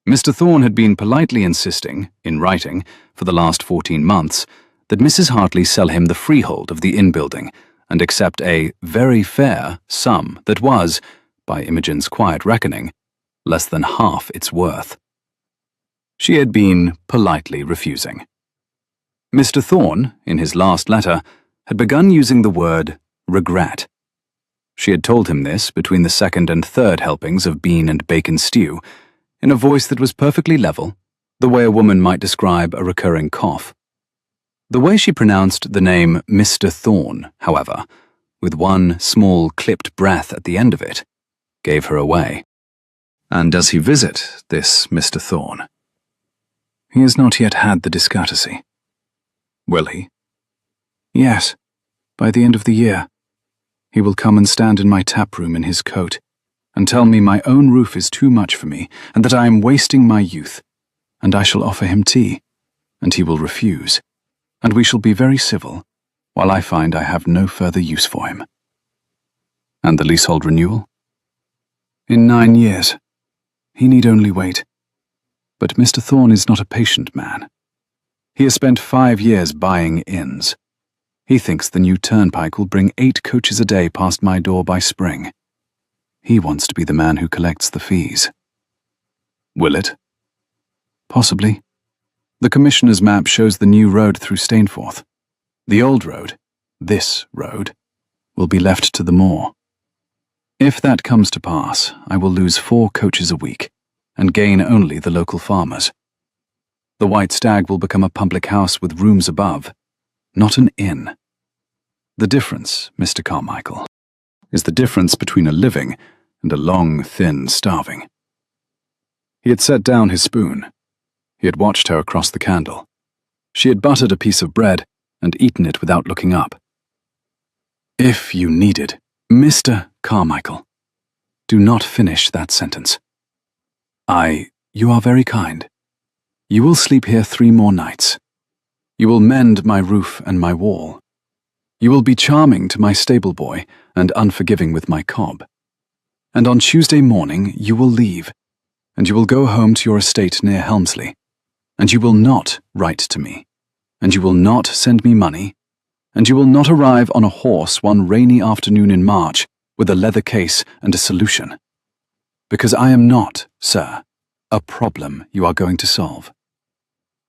Mr. Thorne had been politely insisting, in writing, for the last 14 months, that Mrs. Hartley sell him the freehold of the inn building and accept a very fair sum that was, by Imogen's quiet reckoning, less than half its worth. She had been politely refusing. Mr. Thorne, in his last letter, had begun using the word regret. She had told him this between the second and third helpings of bean and bacon stew, in a voice that was perfectly level, the way a woman might describe a recurring cough. The way she pronounced the name Mr. Thorne, however, with one small clipped breath at the end of it, gave her away. And does he visit this Mr. Thorne? He has not yet had the discourtesy. Will he? Yes, by the end of the year. He will come and stand in my tap-room in his coat, and tell me my own roof is too much for me, and that I am wasting my youth, and I shall offer him tea, and he will refuse, and we shall be very civil, while I find I have no further use for him. And the leasehold renewal? In 9 years. He need only wait. But Mr. Thorne is not a patient man. He has spent 5 years buying inns. He thinks the new turnpike will bring 8 coaches a day past my door by spring. He wants to be the man who collects the fees. Will it? Possibly. The Commissioner's map shows the new road through Stainforth. The old road, this road, will be left to the moor. If that comes to pass, I will lose 4 coaches a week, and gain only the local farmers. The White Stag will become a public house with rooms above, not an inn. The difference, Mr. Carmichael, is the difference between a living and a long, thin starving. He had set down his spoon. He had watched her across the candle. She had buttered a piece of bread and eaten it without looking up. If you needed, Mr. Carmichael, do not finish that sentence. You are very kind. You will sleep here 3 more nights. You will mend my roof and my wall. You will be charming to my stable boy and unforgiving with my cob. And on Tuesday morning you will leave, and you will go home to your estate near Helmsley, and you will not write to me, and you will not send me money, and you will not arrive on a horse one rainy afternoon in March with a leather case and a solution. Because I am not, sir, a problem you are going to solve.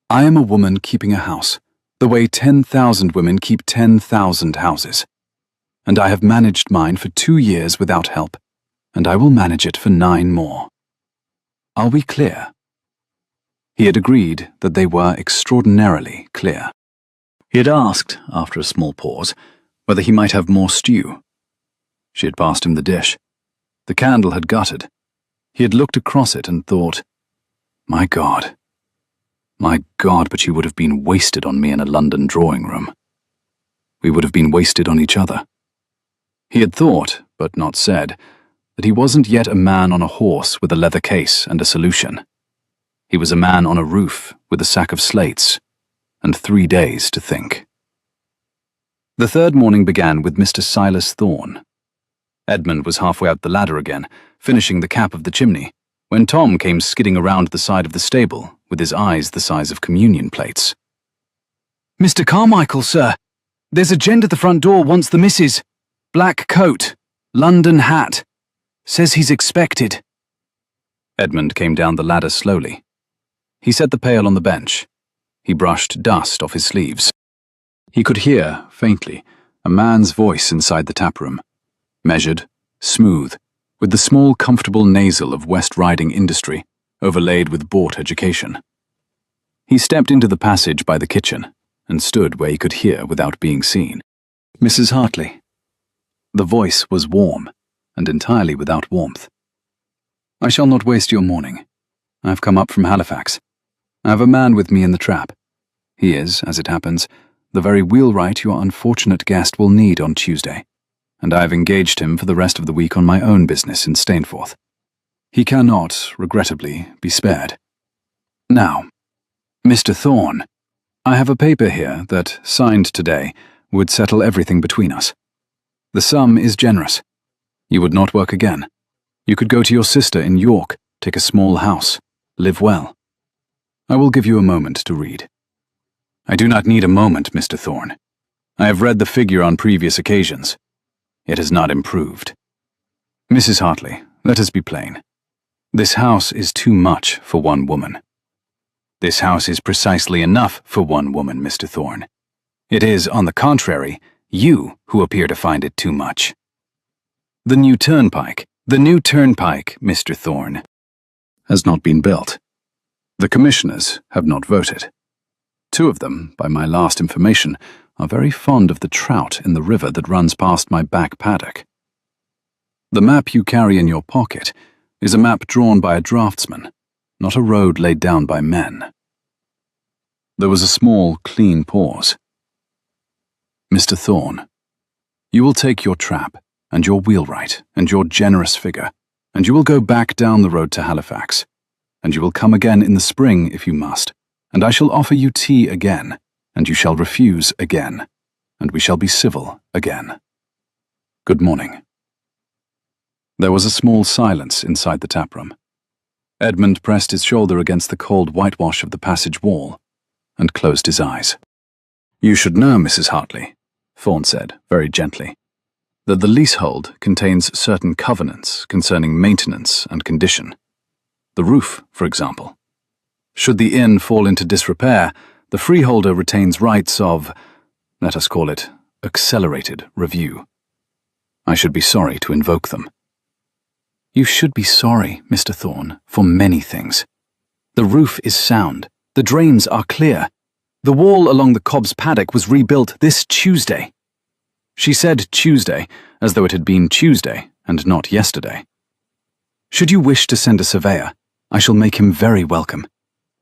I am a woman keeping a house, the way 10,000 women keep 10,000 houses. And I have managed mine for 2 years without help, and I will manage it for 9 more. Are we clear? He had agreed that they were extraordinarily clear. He had asked, after a small pause, whether he might have more stew. She had passed him the dish. The candle had guttered. He had looked across it and thought, my God, but you would have been wasted on me in a London drawing room. We would have been wasted on each other. He had thought, but not said, that he wasn't yet a man on a horse with a leather case and a solution. He was a man on a roof with a sack of slates and 3 days to think. The third morning began with Mr. Silas Thorne. Edmund was halfway out the ladder again, finishing the cap of the chimney, when Tom came skidding around the side of the stable, with his eyes the size of communion plates. "Mr. Carmichael, sir," There's a gent at the front door wants the missus. Black coat, London hat. Says he's expected. Edmund came down the ladder slowly. He set the pail on the bench. He brushed dust off his sleeves. He could hear, faintly, a man's voice inside the taproom. Measured, smooth, with the small, comfortable nasal of West Riding industry, overlaid with Bort education. He stepped into the passage by the kitchen and stood where he could hear without being seen. Mrs. Hartley. The voice was warm and entirely without warmth. I shall not waste your morning. I have come up from Halifax. I have a man with me in the trap. He is, as it happens, the very wheelwright your unfortunate guest will need on Tuesday, and I have engaged him for the rest of the week on my own business in Stainforth. He cannot, regrettably, be spared. Now, Mr. Thorne, I have a paper here that, signed today, would settle everything between us. The sum is generous. You would not work again. You could go to your sister in York, take a small house, live well. I will give you a moment to read. I do not need a moment, Mr. Thorne. I have read the figure on previous occasions. It has not improved. Mrs. Hartley, let us be plain. This house is too much for one woman. This house is precisely enough for one woman, Mr. Thorne. It is, on the contrary, you who appear to find it too much. The new turnpike, Mr. Thorne, has not been built. The commissioners have not voted. 2 of them, by my last information, are very fond of the trout in the river that runs past my back paddock. The map you carry in your pocket is a map drawn by a draftsman, not a road laid down by men. There was a small, clean pause. Mr. Thorne, you will take your trap, and your wheelwright, and your generous figure, and you will go back down the road to Halifax, and you will come again in the spring if you must, and I shall offer you tea again, and you shall refuse again, and we shall be civil again. Good morning. There was a small silence inside the taproom. Edmund pressed his shoulder against the cold whitewash of the passage wall, and closed his eyes. You should know, Mrs. Hartley, Thorne said, very gently, that the leasehold contains certain covenants concerning maintenance and condition. The roof, for example. Should the inn fall into disrepair, the freeholder retains rights of, let us call it, accelerated review. I should be sorry to invoke them. You should be sorry, Mr. Thorne, for many things. The roof is sound. The drains are clear. The wall along the cob's paddock was rebuilt this Tuesday. She said Tuesday, as though it had been Tuesday, and not yesterday. Should you wish to send a surveyor, I shall make him very welcome.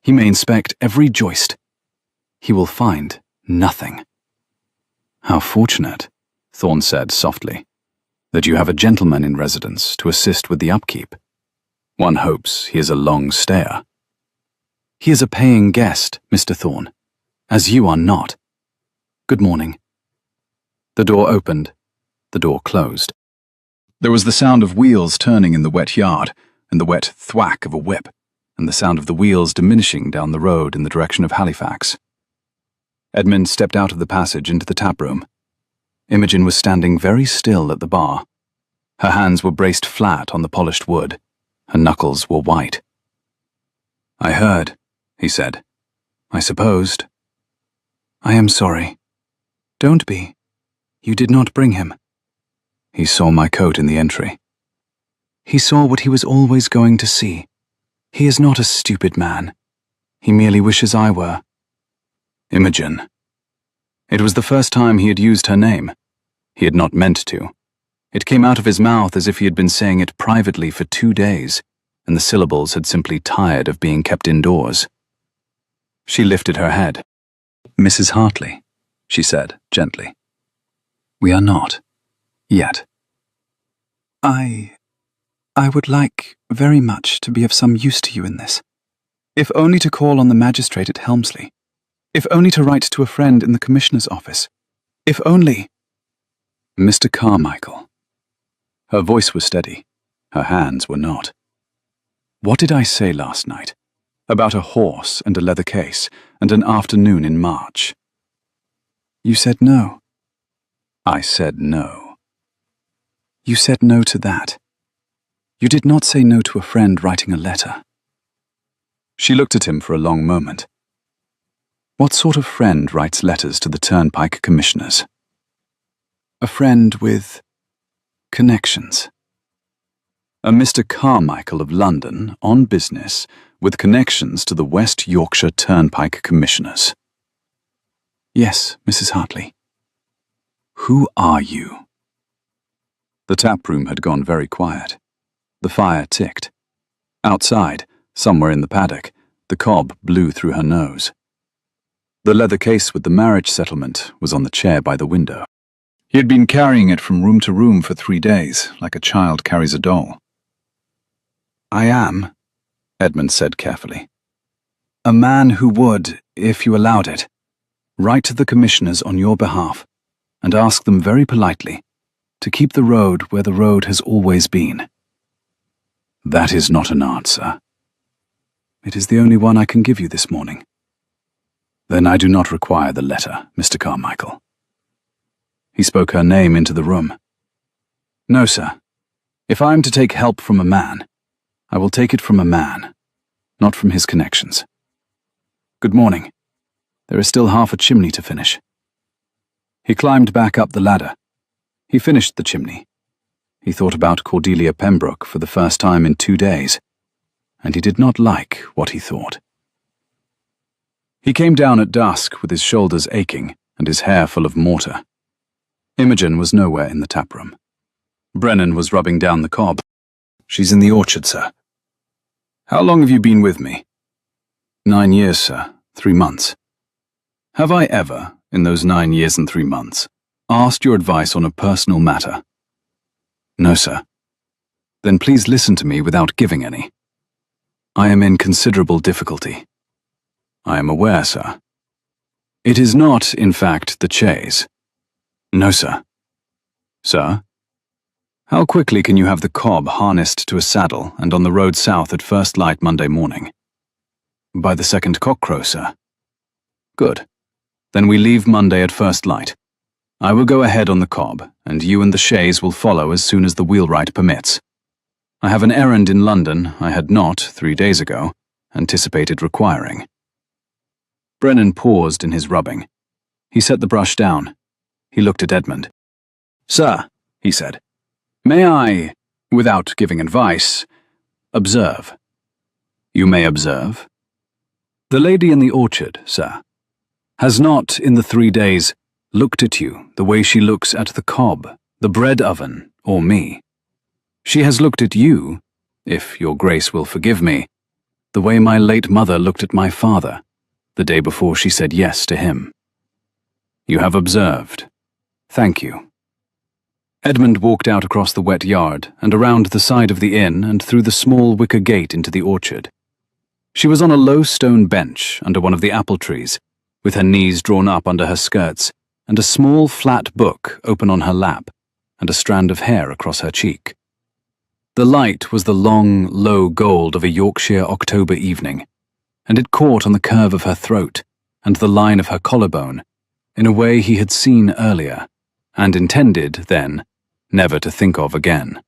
He may inspect every joist. He will find nothing. How fortunate, Thorne said softly, that you have a gentleman in residence to assist with the upkeep. One hopes he is a long stayer. He is a paying guest, Mr. Thorne, as you are not. Good morning. The door opened. The door closed. There was the sound of wheels turning in the wet yard, and the wet thwack of a whip, and the sound of the wheels diminishing down the road in the direction of Halifax. Edmund stepped out of the passage into the taproom. Imogen was standing very still at the bar. Her hands were braced flat on the polished wood. Her knuckles were white. I heard, he said. I supposed. I am sorry. Don't be. You did not bring him. He saw my coat in the entry. He saw what he was always going to see. He is not a stupid man. He merely wishes I were. Imogen. It was the first time he had used her name. He had not meant to. It came out of his mouth as if he had been saying it privately for 2 days, and the syllables had simply tired of being kept indoors. She lifted her head. Mrs. Hartley, she said gently. We are not. Yet. I would like very much to be of some use to you in this. If only to call on the magistrate at Helmsley. If only to write to a friend in the commissioner's office. If only... Mr. Carmichael. Her voice was steady. Her hands were not. What did I say last night? About a horse and a leather case, and an afternoon in March. You said no. I said no. You said no to that. You did not say no to a friend writing a letter. She looked at him for a long moment. What sort of friend writes letters to the Turnpike Commissioners? A friend with connections. A Mr. Carmichael of London, on business, with connections to the West Yorkshire Turnpike Commissioners. Yes, Mrs. Hartley. Who are you? The taproom had gone very quiet. The fire ticked. Outside, somewhere in the paddock, the cob blew through her nose. The leather case with the marriage settlement was on the chair by the window. He had been carrying it from room to room for 3 days, like a child carries a doll. I am, Edmund said carefully, a man who would, if you allowed it, write to the commissioners on your behalf and ask them very politely to keep the road where the road has always been. That is not an answer. It is the only one I can give you this morning. Then I do not require the letter, Mr. Carmichael. He spoke her name into the room. No, sir. If I am to take help from a man, I will take it from a man, not from his connections. Good morning. There is still half a chimney to finish. He climbed back up the ladder. He finished the chimney. He thought about Cordelia Pembroke for the first time in 2 days, and he did not like what he thought. He came down at dusk with his shoulders aching and his hair full of mortar. Imogen was nowhere in the taproom. Brennan was rubbing down the cob. She's in the orchard, sir. How long have you been with me? 9 years, sir. 3 months. Have I ever, in those 9 years and 3 months, asked your advice on a personal matter? No, sir. Then please listen to me without giving any. I am in considerable difficulty. I am aware, sir. It is not, in fact, the chaise. No, sir. Sir? How quickly can you have the cob harnessed to a saddle and on the road south at first light Monday morning? By the second cockcrow, sir. Good. Then we leave Monday at first light. I will go ahead on the cob, and you and the chaise will follow as soon as the wheelwright permits. I have an errand in London I had not, 3 days ago, anticipated requiring. Brennan paused in his rubbing. He set the brush down. He looked at Edmund. Sir, he said, may I, without giving advice, observe? You may observe. The lady in the orchard, sir, has not, in the 3 days, looked at you the way she looks at the cob, the bread oven, or me. She has looked at you, if your grace will forgive me, the way my late mother looked at my father, the day before she said yes to him. You have observed. Thank you. Edmund walked out across the wet yard and around the side of the inn and through the small wicker gate into the orchard. She was on a low stone bench under one of the apple trees, with her knees drawn up under her skirts and a small flat book open on her lap and a strand of hair across her cheek. The light was the long, low gold of a Yorkshire October evening, and it caught on the curve of her throat and the line of her collarbone in a way he had seen earlier, and intended, then, never to think of again.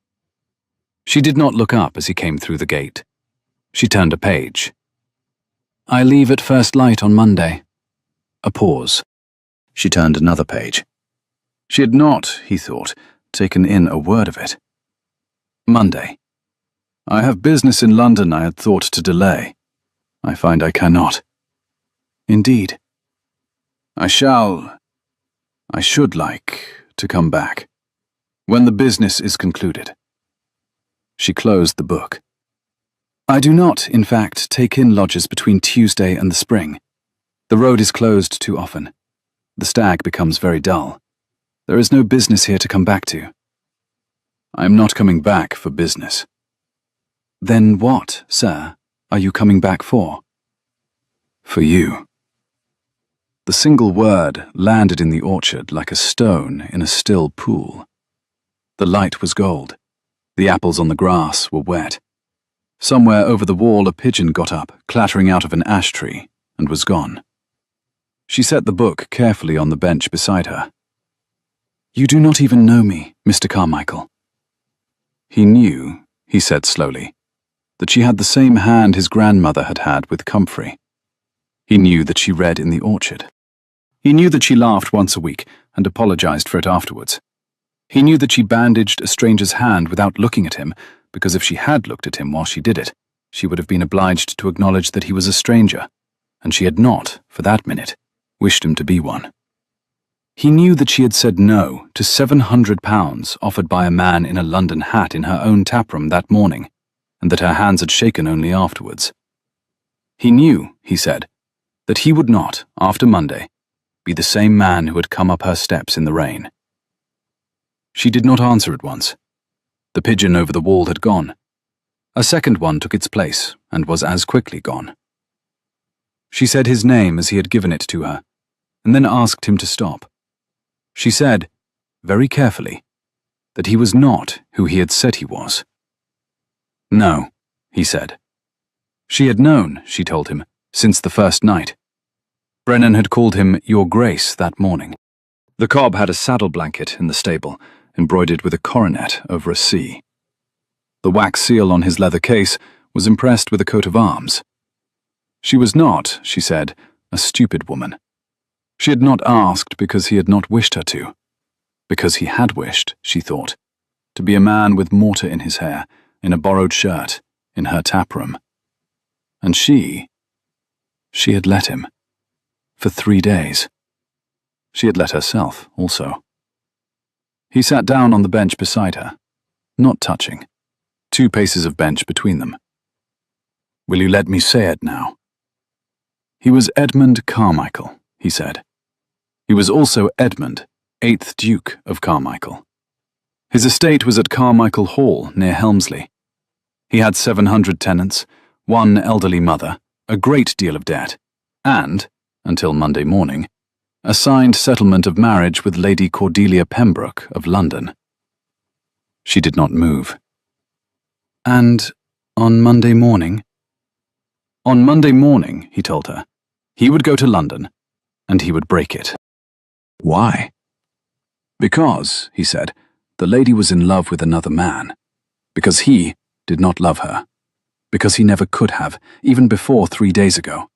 She did not look up as he came through the gate. She turned a page. I leave at first light on Monday. A pause. She turned another page. She had not, he thought, taken in a word of it. Monday. I have business in London I had thought to delay. I find I cannot. Indeed. I should like to come back, when the business is concluded. She closed the book. I do not, in fact, take in lodgers between Tuesday and the spring. The road is closed too often. The stag becomes very dull. There is no business here to come back to. I am not coming back for business. Then what, sir, are you coming back for? For you. The single word landed in the orchard like a stone in a still pool. The light was gold. The apples on the grass were wet. Somewhere over the wall a pigeon got up, clattering out of an ash tree, and was gone. She set the book carefully on the bench beside her. You do not even know me, Mr. Carmichael. He knew, he said slowly, that she had the same hand his grandmother had had with comfrey. He knew that she read in the orchard. He knew that she laughed once a week and apologized for it afterwards. He knew that she bandaged a stranger's hand without looking at him, because if she had looked at him while she did it, she would have been obliged to acknowledge that he was a stranger, and she had not, for that minute, wished him to be one. He knew that she had said no to £700 offered by a man in a London hat in her own taproom that morning, and that her hands had shaken only afterwards. He knew, he said, that he would not, after Monday, be the same man who had come up her steps in the rain. She did not answer at once. The pigeon over the wall had gone. A second one took its place and was as quickly gone. She said his name as he had given it to her, and then asked him to stop. She said, very carefully, that he was not who he had said he was. No, he said. She had known, she told him, since the first night. Brennan had called him Your Grace that morning. The cob had a saddle blanket in the stable, embroidered with a coronet over a C. The wax seal on his leather case was impressed with a coat of arms. She was not, she said, a stupid woman. She had not asked because he had not wished her to. Because he had wished, she thought, to be a man with mortar in his hair, in a borrowed shirt, in her taproom. And she had let him. For 3 days. She had let herself, also. He sat down on the bench beside her, not touching, 2 paces of bench between them. Will you let me say it now? He was Edmund Carmichael, he said. He was also Edmund, 8th Duke of Carmichael. His estate was at Carmichael Hall, near Helmsley. He had 700 tenants, 1 elderly mother, a great deal of debt, and, until Monday morning, a signed settlement of marriage with Lady Cordelia Pembroke of London. She did not move. And on Monday morning? On Monday morning, he told her, he would go to London, and he would break it. Why? Because, he said, the lady was in love with another man. Because he did not love her. Because he never could have, even before 3 days ago.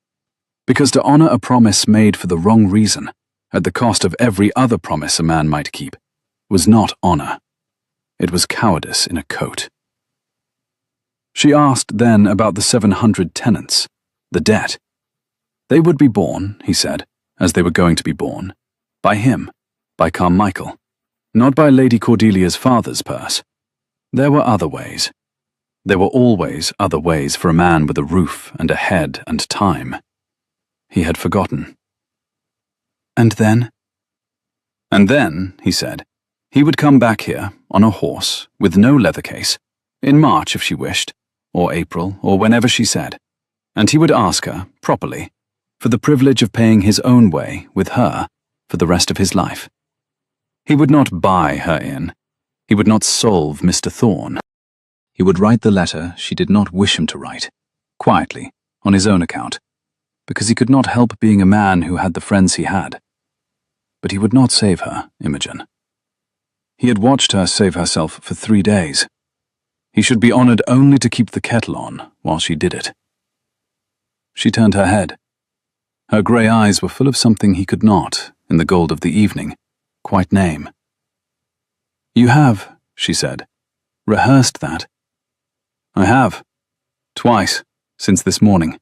Because to honor a promise made for the wrong reason, at the cost of every other promise a man might keep, was not honor. It was cowardice in a coat. She asked then about the 700 tenants, the debt. They would be borne, he said, as they were going to be borne, by him, by Carmichael, not by Lady Cordelia's father's purse. There were other ways. There were always other ways for a man with a roof and a head and time. He had forgotten. And then? And then, he said, he would come back here, on a horse, with no leather case, in March if she wished, or April, or whenever she said, and he would ask her, properly, for the privilege of paying his own way, with her, for the rest of his life. He would not buy her in. He would not solve Mr. Thorne. He would write the letter she did not wish him to write, quietly, on his own account, because he could not help being a man who had the friends he had. But he would not save her, Imogen. He had watched her save herself for 3 days. He should be honored only to keep the kettle on while she did it. She turned her head. Her grey eyes were full of something he could not, in the gold of the evening, quite name. You have, she said, rehearsed that. I have. Twice, since this morning,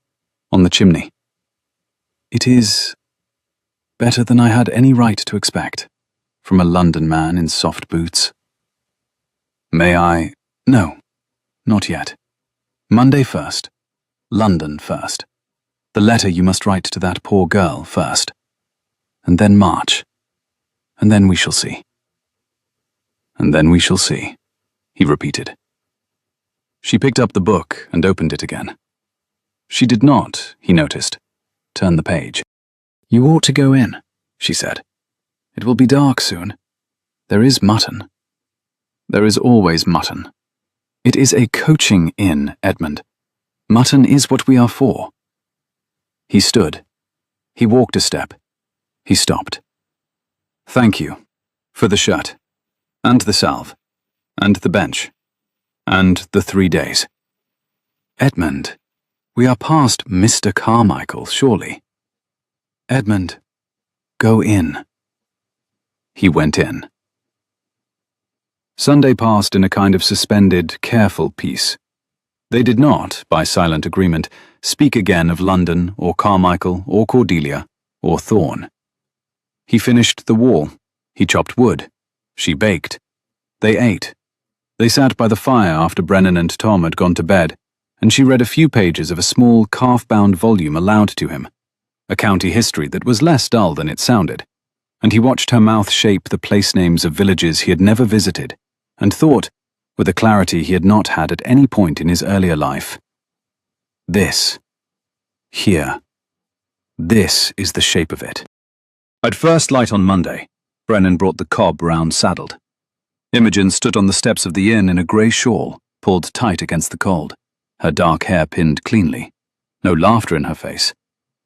on the chimney. It is better than I had any right to expect, from a London man in soft boots. May I? No, not yet. Monday first. London first. The letter you must write to that poor girl first. And then March. And then we shall see. And then we shall see, he repeated. She picked up the book and opened it again. She did not, he noticed, turn the page. You ought to go in, she said. It will be dark soon. There is mutton. There is always mutton. It is a coaching inn, Edmund. Mutton is what we are for. He stood. He walked a step. He stopped. Thank you, For the shirt, and the salve, and the bench, and the 3 days. Edmund, we are past Mr. Carmichael, surely. Edmund, go in. He went in. Sunday passed in a kind of suspended, careful peace. They did not, by silent agreement, speak again of London, or Carmichael, or Cordelia, or Thorn. He finished the wall. He chopped wood. She baked. They ate. They sat by the fire after Brennan and Tom had gone to bed, and she read a few pages of a small calf-bound volume aloud to him, a county history that was less dull than it sounded, and he watched her mouth shape the place names of villages he had never visited, and thought, with a clarity he had not had at any point in his earlier life, this, here, this is the shape of it. At first light on Monday, Brennan brought the cob round saddled. Imogen stood on the steps of the inn in a grey shawl, pulled tight against the cold, her dark hair pinned cleanly. No laughter in her face,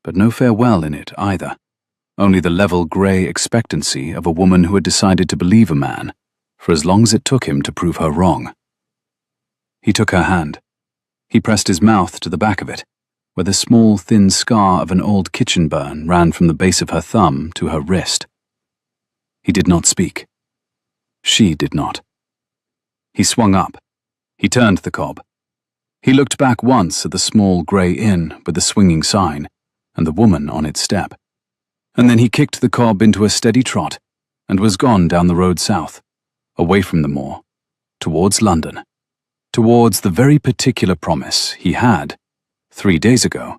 but no farewell in it either. Only the level grey expectancy of a woman who had decided to believe a man, for as long as it took him to prove her wrong. He took her hand. He pressed his mouth to the back of it, where the small, thin scar of an old kitchen burn ran from the base of her thumb to her wrist. He did not speak. She did not. He swung up. He turned the cob. He looked back once at the small grey inn with the swinging sign and the woman on its step, and then he kicked the cob into a steady trot and was gone down the road south, away from the moor, towards London, towards the very particular promise he had, 3 days ago,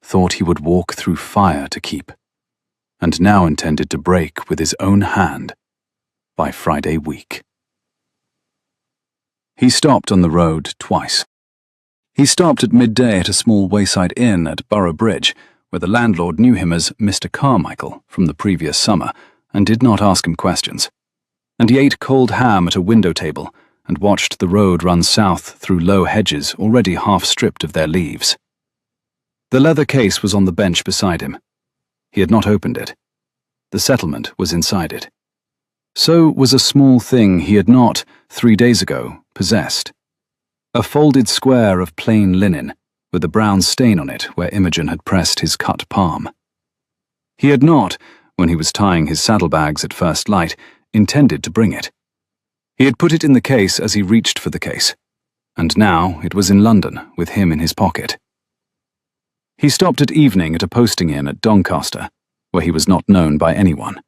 thought he would walk through fire to keep, and now intended to break with his own hand by Friday week. He stopped on the road twice. He stopped at midday at a small wayside inn at Borough Bridge, where the landlord knew him as Mr. Carmichael from the previous summer and did not ask him questions. And he ate cold ham at a window table and watched the road run south through low hedges already half stripped of their leaves. The leather case was on the bench beside him. He had not opened it. The settlement was inside it. So was a small thing he had not, 3 days ago, possessed. A folded square of plain linen, with a brown stain on it where Imogen had pressed his cut palm. He had not, when he was tying his saddlebags at first light, intended to bring it. He had put it in the case as he reached for the case, and now it was in London with him in his pocket. He stopped at evening at a posting inn at Doncaster, where he was not known by anyone.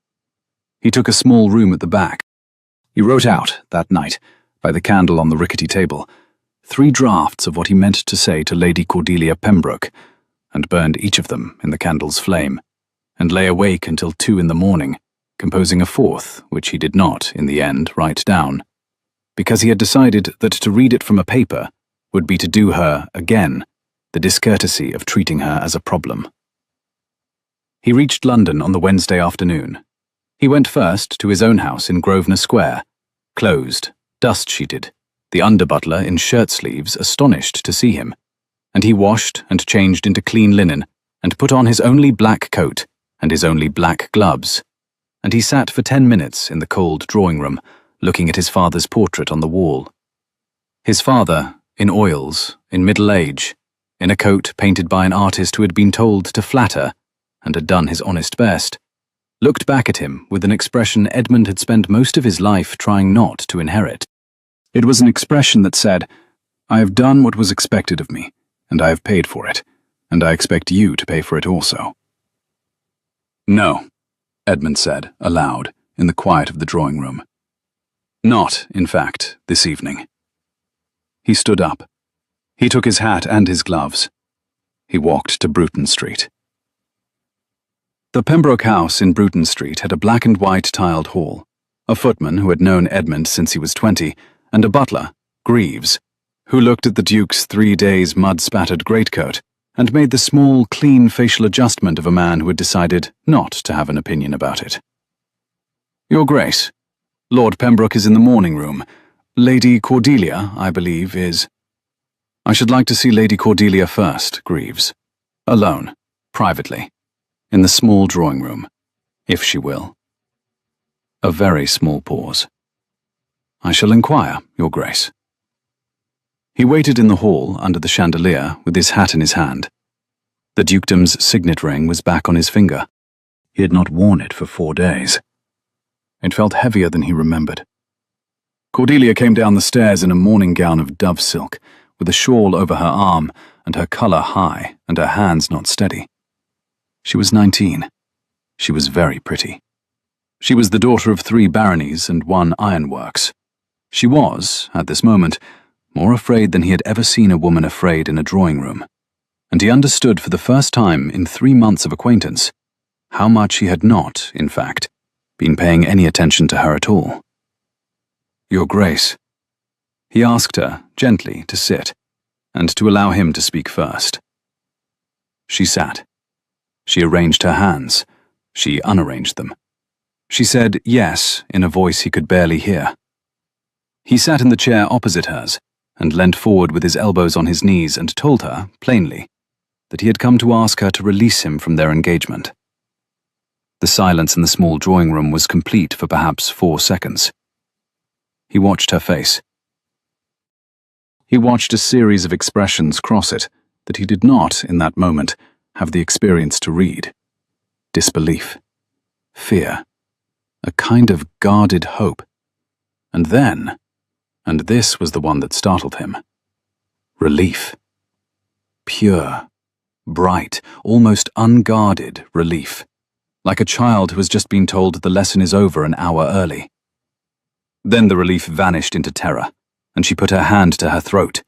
He took a small room at the back. He wrote out, that night, by the candle on the rickety table, 3 drafts of what he meant to say to Lady Cordelia Pembroke, and burned each of them in the candle's flame, and lay awake until 2 in the morning, composing a 4th, which he did not, in the end, write down, because he had decided that to read it from a paper would be to do her, again, the discourtesy of treating her as a problem. He reached London on the Wednesday afternoon. He went first to his own house in Grosvenor Square, closed, dust-sheeted, the under-butler in shirt-sleeves astonished to see him, and he washed and changed into clean linen and put on his only black coat and his only black gloves, and he sat for 10 minutes in the cold drawing-room, looking at his father's portrait on the wall. His father, in oils, in middle age, in a coat painted by an artist who had been told to flatter, and had done his honest best, looked back at him with an expression Edmund had spent most of his life trying not to inherit. It was an expression that said, "I have done what was expected of me, and I have paid for it, and I expect you to pay for it also." "No," Edmund said, aloud, in the quiet of the drawing-room. "Not, in fact, this evening." He stood up. He took his hat and his gloves. He walked to Bruton Street. The Pembroke house in Bruton Street had a black and white tiled hall, a footman who had known Edmund since he was 20, and a butler, Greaves, who looked at the Duke's 3 days' mud-spattered greatcoat and made the small, clean facial adjustment of a man who had decided not to have an opinion about it. "Your Grace, Lord Pembroke is in the morning room. Lady Cordelia, I believe, is—" "I should like to see Lady Cordelia first, Greaves. Alone, privately, in the small drawing-room, if she will." A very small pause. "I shall inquire, Your Grace." He waited in the hall under the chandelier with his hat in his hand. The dukedom's signet ring was back on his finger. He had not worn it for 4 days. It felt heavier than he remembered. Cordelia came down the stairs in a morning gown of dove silk, with a shawl over her arm and her colour high and her hands not steady. She was 19. She was very pretty. She was the daughter of 3 baronies and 1 ironworks. She was, at this moment, more afraid than he had ever seen a woman afraid in a drawing room, and he understood for the first time in 3 months of acquaintance how much he had not, in fact, been paying any attention to her at all. "Your Grace." He asked her, gently, to sit, and to allow him to speak first. She sat. She arranged her hands. She unarranged them. She said yes in a voice he could barely hear. He sat in the chair opposite hers, and leant forward with his elbows on his knees and told her, plainly, that he had come to ask her to release him from their engagement. The silence in the small drawing room was complete for perhaps 4 seconds. He watched her face. He watched a series of expressions cross it that he did not, in that moment, have the experience to read. Disbelief. Fear. A kind of guarded hope. And then, and this was the one that startled him, relief. Pure, bright, almost unguarded relief. Like a child who has just been told the lesson is over an hour early. Then the relief vanished into terror, and she put her hand to her throat.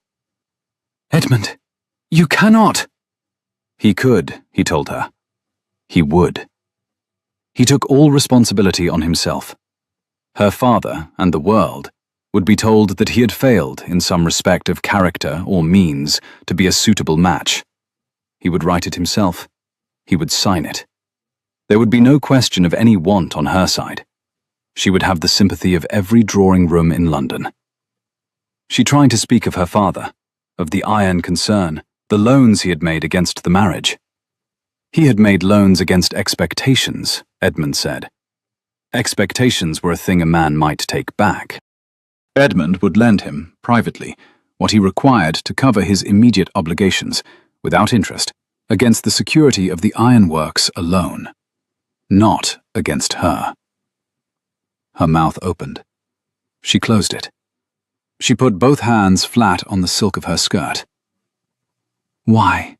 "Edmund, you cannot!" He could, he told her. He would. He took all responsibility on himself. Her father and the world would be told that he had failed in some respect of character or means to be a suitable match. He would write it himself. He would sign it. There would be no question of any want on her side. She would have the sympathy of every drawing room in London. She tried to speak of her father, of the iron concern, the loans he had made against the marriage. He had made loans against expectations, Edmund said. Expectations were a thing a man might take back. Edmund would lend him, privately, what he required to cover his immediate obligations, without interest, against the security of the ironworks alone. Not against her. Her mouth opened. She closed it. She put both hands flat on the silk of her skirt. "Why?"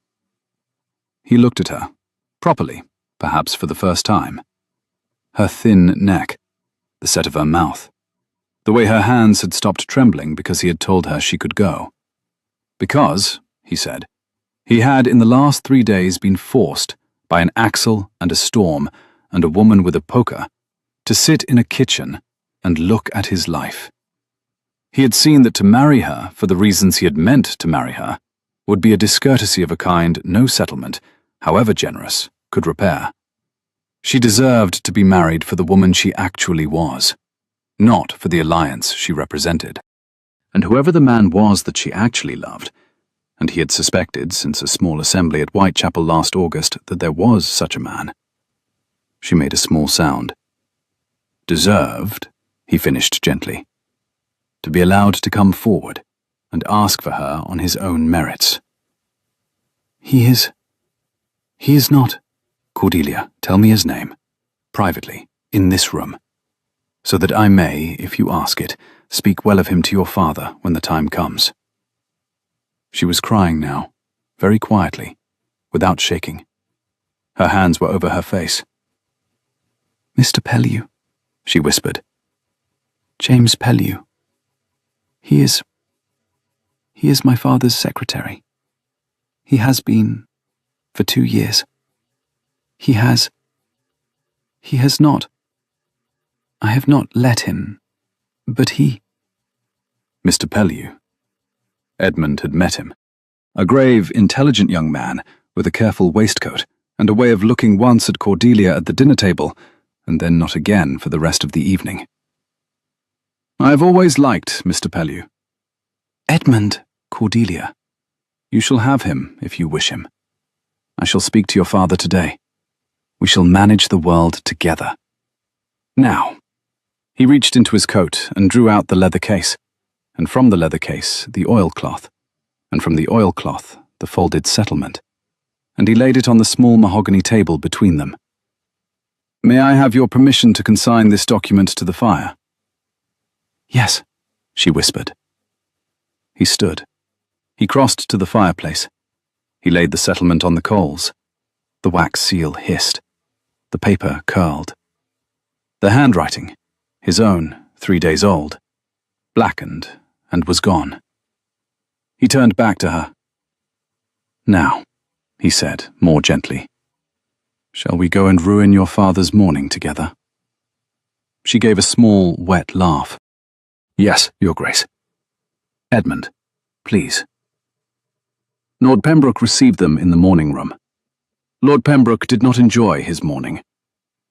He looked at her, properly, perhaps for the first time. Her thin neck, the set of her mouth, the way her hands had stopped trembling because he had told her she could go. Because, he said, he had in the last 3 days been forced, by an Axel and a Storm and a woman with a poker, to sit in a kitchen and look at his life. He had seen that to marry her for the reasons he had meant to marry her would be a discourtesy of a kind no settlement, however generous, could repair. She deserved to be married for the woman she actually was, not for the alliance she represented. And whoever the man was that she actually loved, and he had suspected since a small assembly at Whitechapel last August that there was such a man. She made a small sound. Deserved, he finished gently, to be allowed to come forward and ask for her on his own merits. He is not. Cordelia, tell me his name, privately, in this room, so that I may, if you ask it, speak well of him to your father when the time comes. She was crying now, very quietly, without shaking. Her hands were over her face. "Mr. Pellew," she whispered. "James Pellew. He is my father's secretary. He has been for 2 years. He has not. I have not let him, but he—" Mr. Pellew. Edmund had met him. A grave, intelligent young man with a careful waistcoat and a way of looking once at Cordelia at the dinner table and then not again for the rest of the evening. "I have always liked Mr. Pellew." "Edmund, Cordelia. You shall have him if you wish him. I shall speak to your father today. We shall manage the world together. Now, He reached into his coat and drew out the leather case, and from the leather case the oilcloth, and from the oilcloth the folded settlement, and he laid it on the small mahogany table between them. "May I have your permission to consign this document to the fire?" "Yes," she whispered. He stood. He crossed to the fireplace. He laid the settlement on the coals. The wax seal hissed. The paper curled. The handwriting, his own, 3 days old, blackened and was gone. He turned back to her. "Now," he said, more gently, "shall we go and ruin your father's morning together?" She gave a small, wet laugh. "Yes, Your Grace." "Edmund, please." Lord Pembroke received them in the morning room. Lord Pembroke did not enjoy his morning.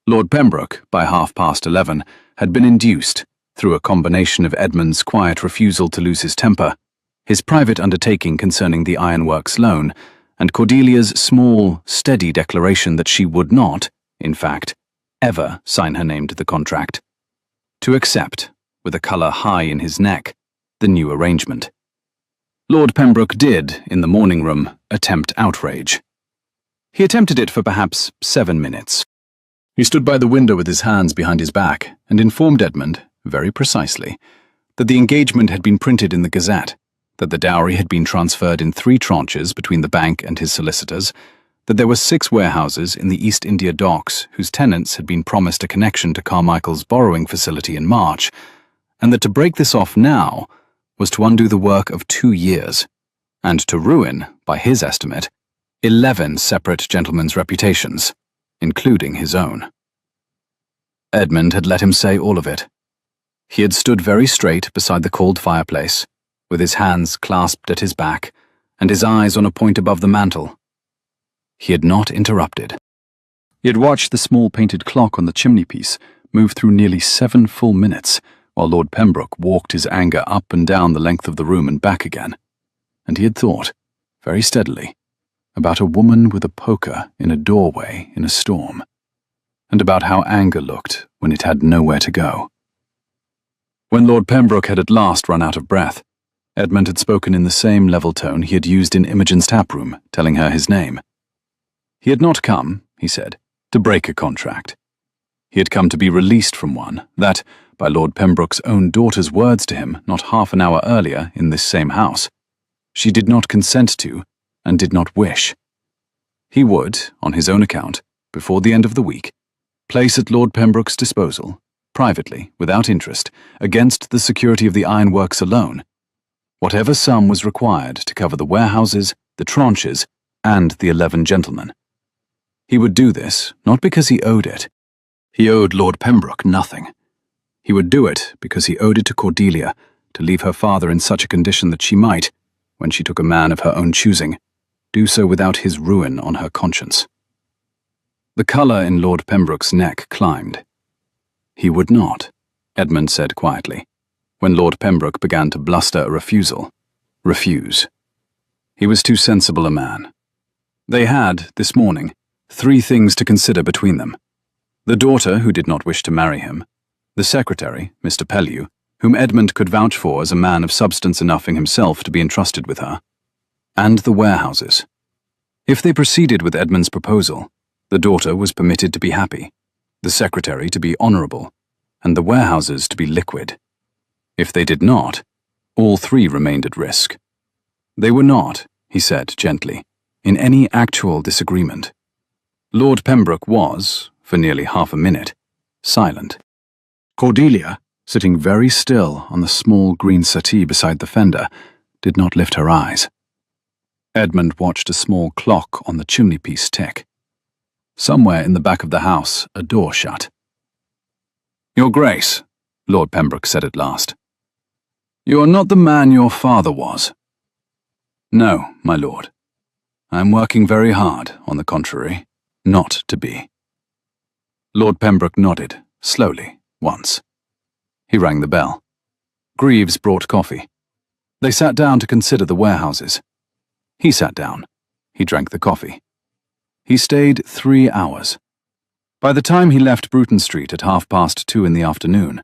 Lord Pembroke, by 11:30, had been induced, through a combination of Edmund's quiet refusal to lose his temper, his private undertaking concerning the ironworks loan, and Cordelia's small, steady declaration that she would not, in fact, ever sign her name to the contract, to accept, with a colour high in his neck, the new arrangement. Lord Pembroke did, in the morning room, attempt outrage. He attempted it for perhaps 7 minutes. He stood by the window with his hands behind his back and informed Edmund, very precisely, that the engagement had been printed in the Gazette, that the dowry had been transferred in 3 tranches between the bank and his solicitors, that there were 6 warehouses in the East India Docks whose tenants had been promised a connection to Carmichael's borrowing facility in March, and that to break this off now was to undo the work of 2 years, and to ruin, by his estimate, 11 separate gentlemen's reputations, including his own. Edmund had let him say all of it. He had stood very straight beside the cold fireplace, with his hands clasped at his back and his eyes on a point above the mantel. He had not interrupted. He had watched the small painted clock on the chimney-piece move through nearly 7 full minutes, while Lord Pembroke walked his anger up and down the length of the room and back again, and he had thought, very steadily, about a woman with a poker in a doorway in a storm, and about how anger looked when it had nowhere to go. When Lord Pembroke had at last run out of breath, Edmund had spoken in the same level tone he had used in Imogen's taproom, telling her his name. He had not come, he said, to break a contract. He had come to be released from one that, by Lord Pembroke's own daughter's words to him not half an hour earlier in this same house, she did not consent to and did not wish. He would, on his own account, before the end of the week, place at Lord Pembroke's disposal, privately, without interest, against the security of the ironworks alone, whatever sum was required to cover the warehouses, the tranches, and the 11 gentlemen. He would do this not because he owed it. He owed Lord Pembroke nothing. He would do it because he owed it to Cordelia to leave her father in such a condition that she might, when she took a man of her own choosing, do so without his ruin on her conscience. The colour in Lord Pembroke's neck climbed. He would not, Edmund said quietly, when Lord Pembroke began to bluster a refusal. Refuse. He was too sensible a man. They had, this morning, 3 things to consider between them. The daughter who did not wish to marry him, the secretary, Mr. Pellew, whom Edmund could vouch for as a man of substance enough in himself to be entrusted with her, and the warehouses. If they proceeded with Edmund's proposal, the daughter was permitted to be happy, the secretary to be honourable, and the warehouses to be liquid. If they did not, all 3 remained at risk. They were not, he said gently, in any actual disagreement. Lord Pembroke was, for nearly half a minute, silent. Cordelia, sitting very still on the small green settee beside the fender, did not lift her eyes. Edmund watched a small clock on the chimney-piece tick. Somewhere in the back of the house, a door shut. "Your Grace," Lord Pembroke said at last, "you are not the man your father was." "No, my lord. I am working very hard, on the contrary, not to be." Lord Pembroke nodded, slowly, once. He rang the bell. Greaves brought coffee. They sat down to consider the warehouses. He sat down. He drank the coffee. He stayed 3 hours. By the time he left Bruton Street at 2:30 in the afternoon,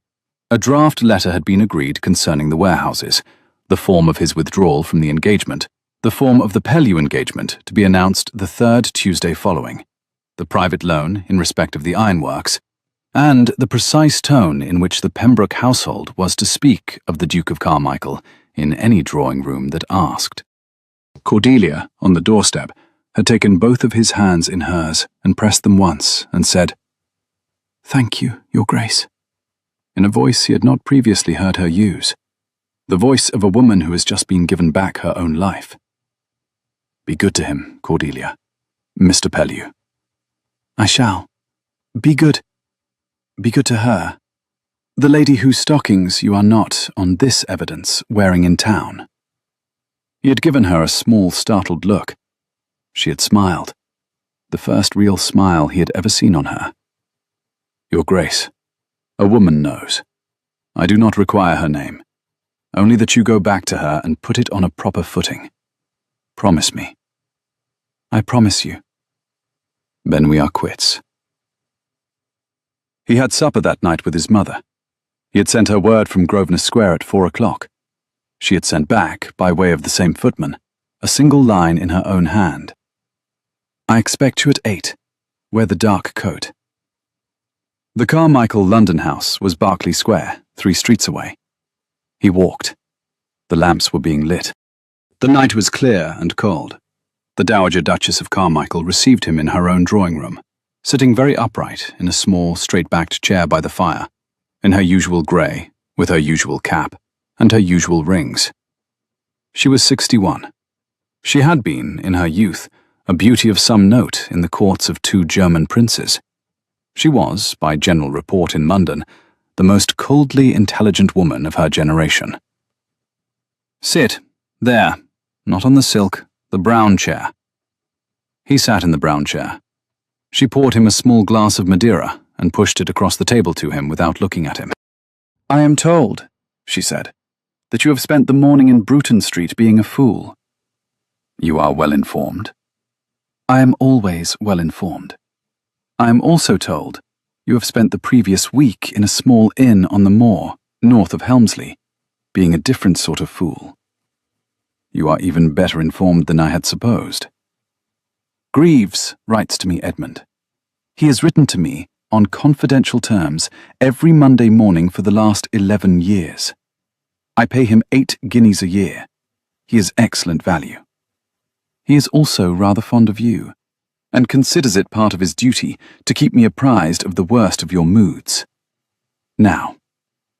A draft letter had been agreed concerning the warehouses, the form of his withdrawal from the engagement, the form of the Pellew engagement to be announced the third Tuesday following, the private loan in respect of the ironworks, and the precise tone in which the Pembroke household was to speak of the Duke of Carmichael in any drawing-room that asked. Cordelia, on the doorstep, had taken both of his hands in hers and pressed them once and said, "Thank you, Your Grace," in a voice he had not previously heard her use, the voice of a woman who has just been given back her own life. "Be good to him, Cordelia. Mr. Pellew." "I shall. Be good to her. The lady whose stockings you are not, on this evidence, wearing in town." He had given her a small, startled look. She had smiled, the first real smile he had ever seen on her. "Your Grace, a woman knows. I do not require her name, only that you go back to her and put it on a proper footing. Promise me." "I promise you." "Then we are quits." He had supper that night with his mother. He had sent her word from Grosvenor Square at 4 o'clock. She had sent back, by way of the same footman, a single line in her own hand. "I expect you at 8. Wear the dark coat." The Carmichael London house was Berkeley Square, 3 streets away. He walked. The lamps were being lit. The night was clear and cold. The Dowager Duchess of Carmichael received him in her own drawing-room, sitting very upright in a small, straight-backed chair by the fire, in her usual grey, with her usual cap, and her usual rings. She was 61. She had been, in her youth, a beauty of some note in the courts of 2 German princes. She was, by general report in London, the most coldly intelligent woman of her generation. "Sit, there, not on the silk, the brown chair." He sat in the brown chair. She poured him a small glass of Madeira and pushed it across the table to him without looking at him. "I am told," she said, "that you have spent the morning in Bruton Street being a fool." "You are well informed." "I am always well informed. I am also told you have spent the previous week in a small inn on the moor, north of Helmsley, being a different sort of fool." "You are even better informed than I had supposed." "Greaves writes to me, Edmund. He has written to me, on confidential terms, every Monday morning for the last 11 years. I pay him 8 guineas a year. He is excellent value. He is also rather fond of you, and considers it part of his duty to keep me apprised of the worst of your moods. Now,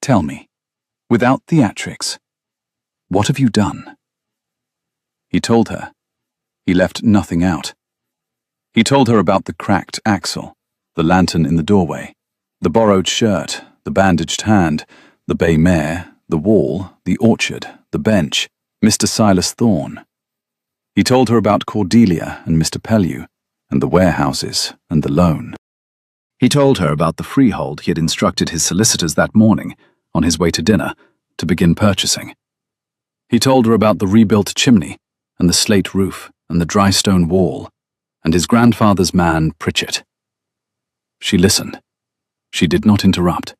tell me, without theatrics, what have you done?" He told her. He left nothing out. He told her about the cracked axle, the lantern in the doorway, the borrowed shirt, the bandaged hand, the bay mare, the wall, the orchard, the bench, Mr. Silas Thorne. He told her about Cordelia and Mr. Pellew, and the warehouses and the loan. He told her about the freehold he had instructed his solicitors that morning, on his way to dinner, to begin purchasing. He told her about the rebuilt chimney, and the slate roof, and the dry stone wall, and his grandfather's man, Pritchett. She listened. She did not interrupt.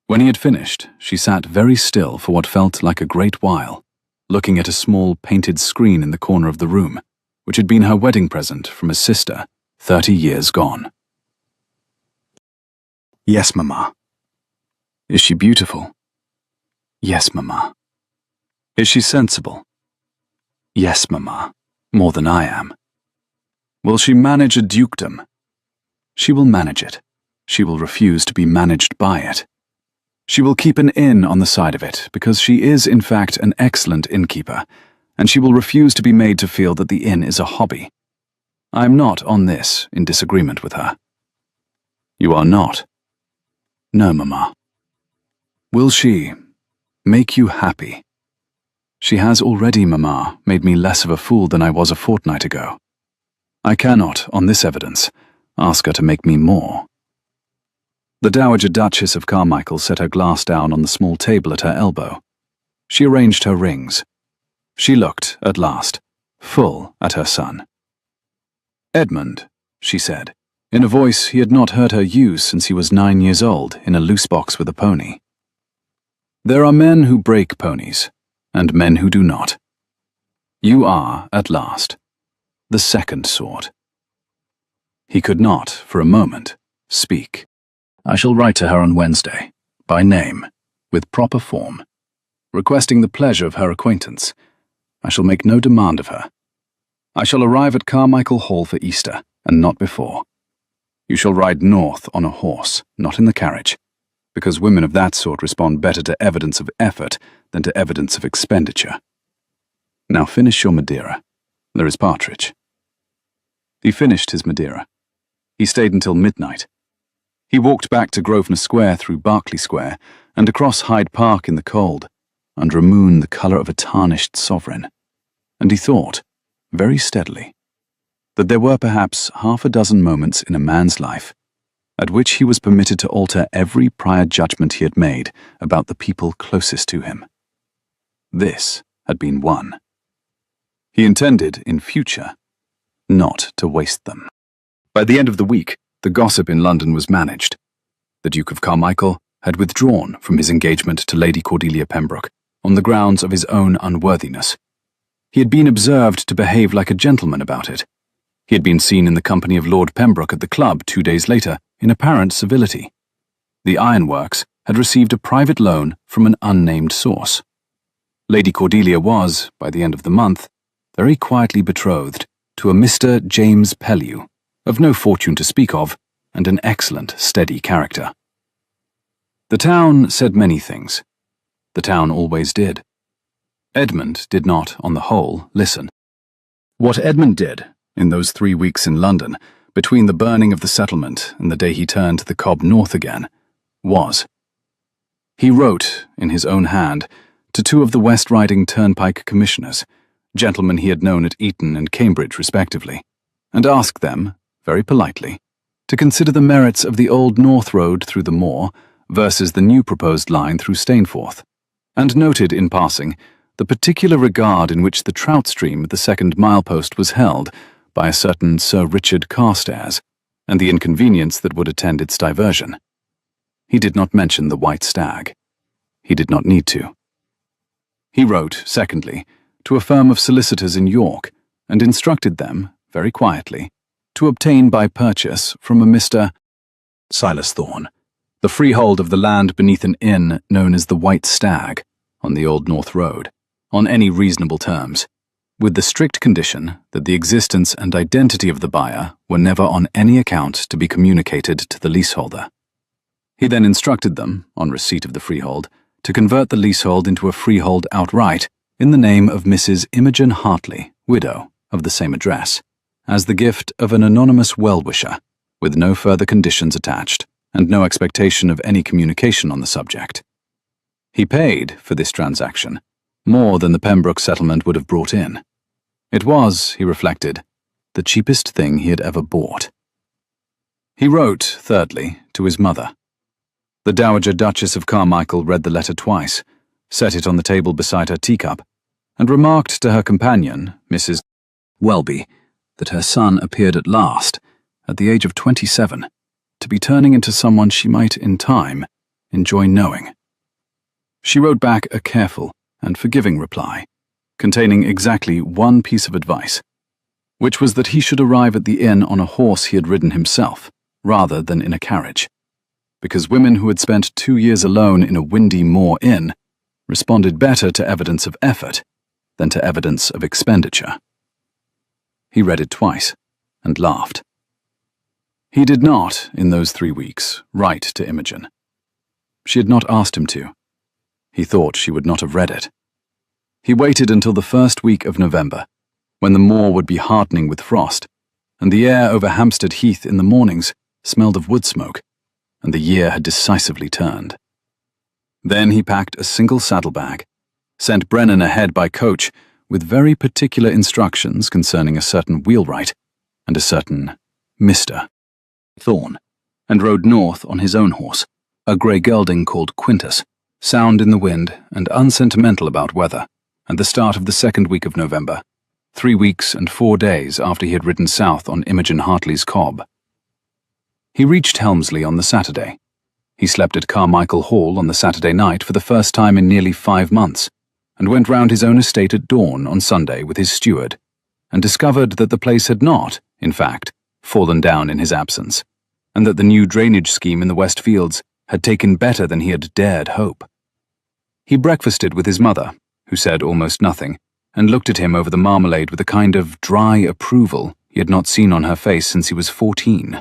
When he had finished, she sat very still for what felt like a great while, looking at a small painted screen in the corner of the room, which had been her wedding present from a sister 30 years gone. "Yes, Mamma." "Is she beautiful?" "Yes, Mamma." "Is she sensible?" "Yes, Mamma, more than I am." "Will she manage a dukedom?" "She will manage it. She will refuse to be managed by it. She will keep an inn on the side of it, because she is, in fact, an excellent innkeeper, and she will refuse to be made to feel that the inn is a hobby. I am not, on this, in disagreement with her." "You are not?" "No, Mamma." "Will she make you happy?" "She has already, Mamma, made me less of a fool than I was a fortnight ago. I cannot, on this evidence, ask her to make me more." The Dowager Duchess of Carmichael set her glass down on the small table at her elbow. She arranged her rings. She looked, at last, full at her son. "Edmund," she said, in a voice he had not heard her use since he was 9 years old in a loose box with a pony, There are men who break ponies, and men who do not. You are, at last, the second sort. He could not, for a moment, speak. I shall write to her on Wednesday, by name, with proper form, requesting the pleasure of her acquaintance. I shall make no demand of her. I shall arrive at Carmichael Hall for Easter, and not before. You shall ride north on a horse, not in the carriage, because women of that sort respond better to evidence of effort than to evidence of expenditure. Now finish your Madeira. There is partridge. He finished his Madeira. He stayed until midnight. He walked back to Grosvenor Square through Berkeley Square and across Hyde Park in the cold, under a moon the colour of a tarnished sovereign. And he thought, very steadily, that there were perhaps half a dozen moments in a man's life at which he was permitted to alter every prior judgment he had made about the people closest to him. This had been one. He intended, in future, not to waste them. By the end of the week, the gossip in London was managed. The Duke of Carmichael had withdrawn from his engagement to Lady Cordelia Pembroke on the grounds of his own unworthiness. He had been observed to behave like a gentleman about it. He had been seen in the company of Lord Pembroke at the club 2 days later, in apparent civility. The ironworks had received a private loan from an unnamed source. Lady Cordelia was, by the end of the month, very quietly betrothed to a Mr. James Pellew, of no fortune to speak of, and an excellent, steady character. The town said many things. The town always did. Edmund did not, on the whole, listen. What Edmund did, in those 3 weeks in London, between the burning of the settlement and the day he turned the Cobb north again, was. He wrote, in his own hand, to 2 of the West Riding Turnpike commissioners, gentlemen he had known at Eton and Cambridge respectively, and asked them, very politely, to consider the merits of the old North Road through the moor versus the new proposed line through Stainforth, and noted, in passing, the particular regard in which the trout stream at the 2nd milepost was held by a certain Sir Richard Carstairs, and the inconvenience that would attend its diversion. He did not mention the White Stag. He did not need to. He wrote, secondly, to a firm of solicitors in York, and instructed them, very quietly, to obtain by purchase from a Mr. Silas Thorne the freehold of the land beneath an inn known as the White Stag, on the Old North Road, on any reasonable terms, with the strict condition that the existence and identity of the buyer were never on any account to be communicated to the leaseholder. He then instructed them, on receipt of the freehold, to convert the leasehold into a freehold outright in the name of Mrs. Imogen Hartley, widow, of the same address, as the gift of an anonymous well-wisher, with no further conditions attached, and no expectation of any communication on the subject. He paid, for this transaction, more than the Pembroke settlement would have brought in. It was, he reflected, the cheapest thing he had ever bought. He wrote, thirdly, to his mother. The Dowager Duchess of Carmichael read the letter twice, set it on the table beside her teacup, and remarked to her companion, Mrs. Welby, that her son appeared at last, at the age of 27, to be turning into someone she might, in time, enjoy knowing. She wrote back a careful and forgiving reply, containing exactly one piece of advice, which was that he should arrive at the inn on a horse he had ridden himself, rather than in a carriage, because women who had spent 2 years alone in a windy moor inn responded better to evidence of effort than to evidence of expenditure. He read it twice, and laughed. He did not, in those 3 weeks, write to Imogen. She had not asked him to. He thought she would not have read it. He waited until the 1st week of November, when the moor would be hardening with frost, and the air over Hampstead Heath in the mornings smelled of wood smoke, and the year had decisively turned. Then he packed a single saddlebag, sent Brennan ahead by coach with very particular instructions concerning a certain wheelwright and a certain Mr. Thorne, and rode north on his own horse, a grey gelding called Quintus, sound in the wind and unsentimental about weather, at the start of the 2nd week of November, 3 weeks and 4 days after he had ridden south on Imogen Hartley's cob. He reached Helmsley on the Saturday. He slept at Carmichael Hall on the Saturday night for the first time in nearly 5 months, and went round his own estate at dawn on Sunday with his steward, and discovered that the place had not, in fact, fallen down in his absence, and that the new drainage scheme in the West Fields had taken better than he had dared hope. He breakfasted with his mother, who said almost nothing, and looked at him over the marmalade with a kind of dry approval he had not seen on her face since he was 14.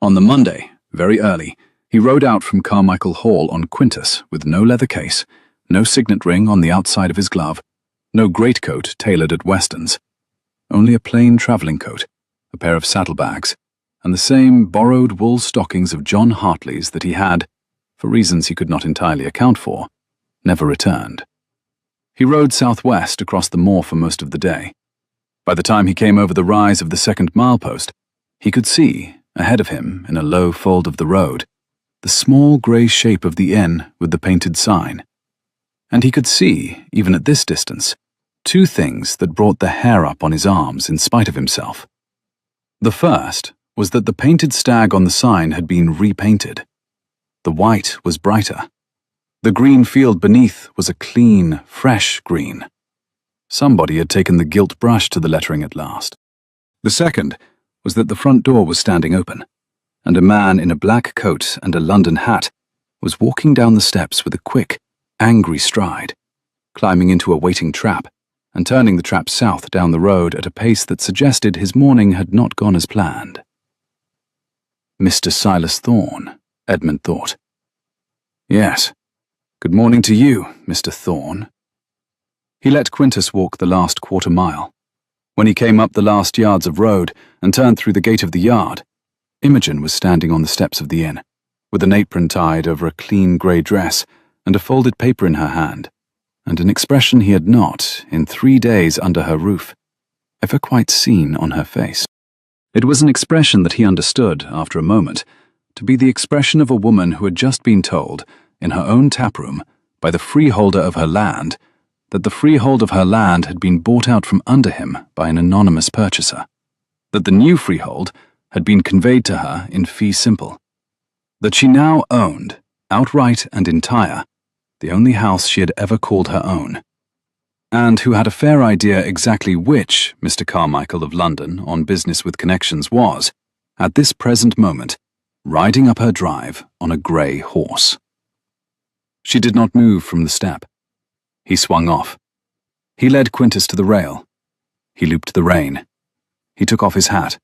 On the Monday, very early, he rode out from Carmichael Hall on Quintus with no leather case, no signet ring on the outside of his glove, no greatcoat tailored at Weston's, only a plain travelling coat, a pair of saddlebags, and the same borrowed wool stockings of John Hartley's that he had, for reasons he could not entirely account for, never returned. He rode southwest across the moor for most of the day. By the time he came over the rise of the second milepost, he could see, ahead of him in a low fold of the road, the small grey shape of the inn with the painted sign. And he could see, even at this distance, two things that brought the hair up on his arms in spite of himself. The first was that the painted stag on the sign had been repainted. The white was brighter. The green field beneath was a clean, fresh green. Somebody had taken the gilt brush to the lettering at last. The second was that the front door was standing open, and a man in a black coat and a London hat was walking down the steps with a quick, angry stride, climbing into a waiting trap and turning the trap south down the road at a pace that suggested his morning had not gone as planned. Mr. Silas Thorne, Edmund thought. Yes, good morning to you, Mr. Thorne. He let Quintus walk the last quarter mile. When he came up the last yards of road and turned through the gate of the yard, Imogen was standing on the steps of the inn, with an apron tied over a clean grey dress and a folded paper in her hand, and an expression he had not, in 3 days under her roof, ever quite seen on her face. It was an expression that he understood, after a moment, to be the expression of a woman who had just been told, in her own taproom, by the freeholder of her land, that the freehold of her land had been bought out from under him by an anonymous purchaser, that the new freehold had been conveyed to her in fee simple, that she now owned, outright and entire, the only house she had ever called her own, and who had a fair idea exactly which Mr. Carmichael of London on business with connections was, at this present moment, riding up her drive on a grey horse. She did not move from the step. He swung off. He led Quintus to the rail. He looped the rein. He took off his hat.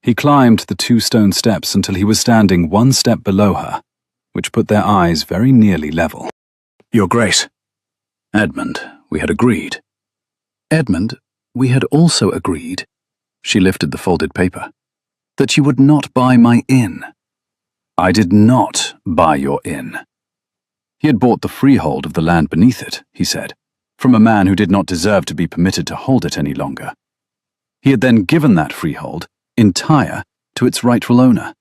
He climbed the 2 stone steps until he was standing 1 step below her, which put their eyes very nearly level. Your Grace. Edmund, we had agreed. Edmund, we had also agreed, she lifted the folded paper, that you would not buy my inn. I did not buy your inn. He had bought the freehold of the land beneath it, he said, from a man who did not deserve to be permitted to hold it any longer. He had then given that freehold, entire, to its rightful owner,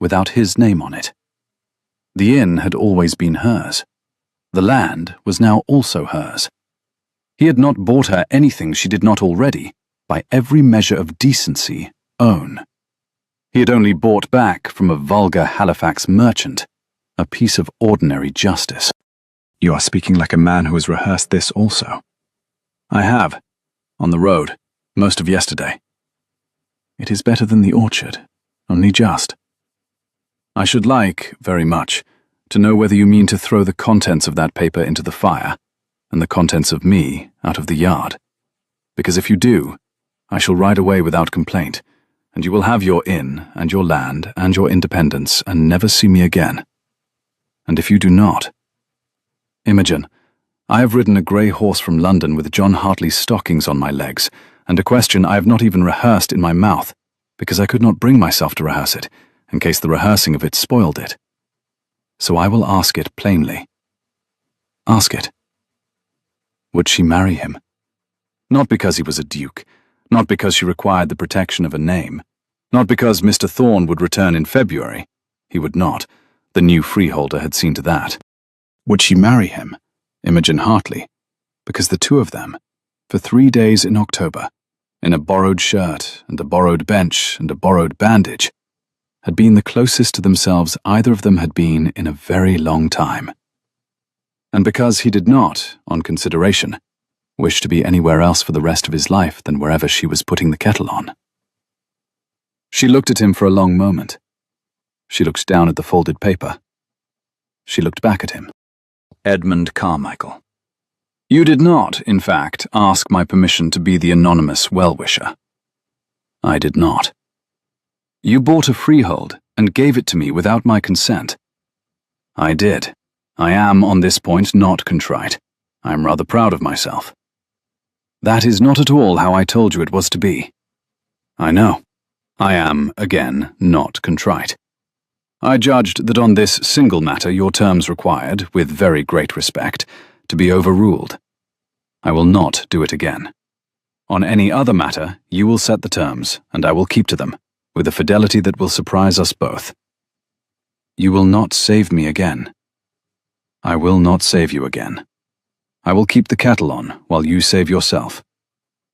without his name on it. The inn had always been hers. The land was now also hers. He had not bought her anything she did not already, by every measure of decency, own. He had only bought back from a vulgar Halifax merchant a piece of ordinary justice. You are speaking like a man who has rehearsed this also. I have, on the road, most of yesterday. It is better than the orchard, only just. I should like, very much, to know whether you mean to throw the contents of that paper into the fire, and the contents of me out of the yard. Because if you do, I shall ride away without complaint, and you will have your inn, and your land, and your independence, and never see me again. And if you do not... Imogen, I have ridden a grey horse from London with John Hartley's stockings on my legs, and a question I have not even rehearsed in my mouth, because I could not bring myself to rehearse it, in case the rehearsing of it spoiled it. So I will ask it plainly. Ask it. Would she marry him? Not because he was a duke, not because she required the protection of a name, not because Mr. Thorne would return in February. He would not. The new freeholder had seen to that. Would she marry him, Imogen Hartley, because the two of them, for 3 days in October, in a borrowed shirt and a borrowed bench and a borrowed bandage, had been the closest to themselves either of them had been in a very long time. And because he did not, on consideration, wish to be anywhere else for the rest of his life than wherever she was putting the kettle on. She looked at him for a long moment. She looked down at the folded paper. She looked back at him. Edmund Carmichael. You did not, in fact, ask my permission to be the anonymous well-wisher. I did not. You bought a freehold and gave it to me without my consent. I did. I am, on this point, not contrite. I am rather proud of myself. That is not at all how I told you it was to be. I know. I am, again, not contrite. I judged that on this single matter your terms required, with very great respect, to be overruled. I will not do it again. On any other matter, you will set the terms, and I will keep to them, with a fidelity that will surprise us both. You will not save me again. I will not save you again. I will keep the kettle on, while you save yourself.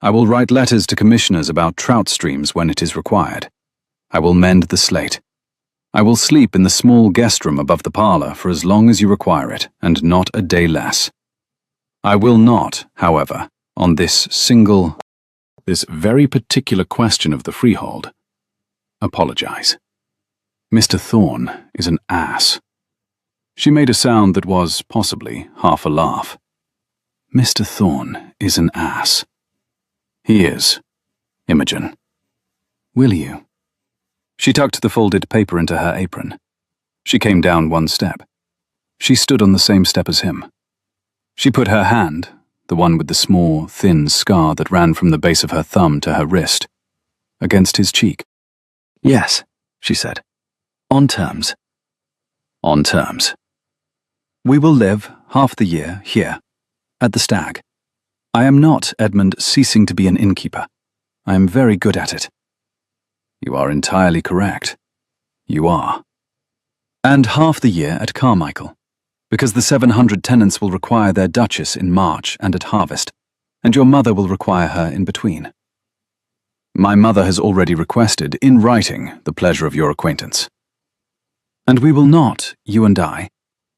I will write letters to commissioners about trout streams when it is required. I will mend the slate. I will sleep in the small guest room above the parlor for as long as you require it, and not a day less. I will not, however, on this very particular question of the freehold, apologize. Mr. Thorne is an ass. She made a sound that was, possibly, half a laugh. Mr. Thorne is an ass. He is, Imogen. Will you? She tucked the folded paper into her apron. She came down one step. She stood on the same step as him. She put her hand, the one with the small, thin scar that ran from the base of her thumb to her wrist, against his cheek. Yes, she said. On terms. On terms. We will live half the year here, at the Stag. I am not, Edmund, ceasing to be an innkeeper. I am very good at it. You are entirely correct. You are. And half the year at Carmichael, because the 700 tenants will require their Duchess in March and at harvest, and your mother will require her in between. My mother has already requested, in writing, the pleasure of your acquaintance. And we will not, you and I,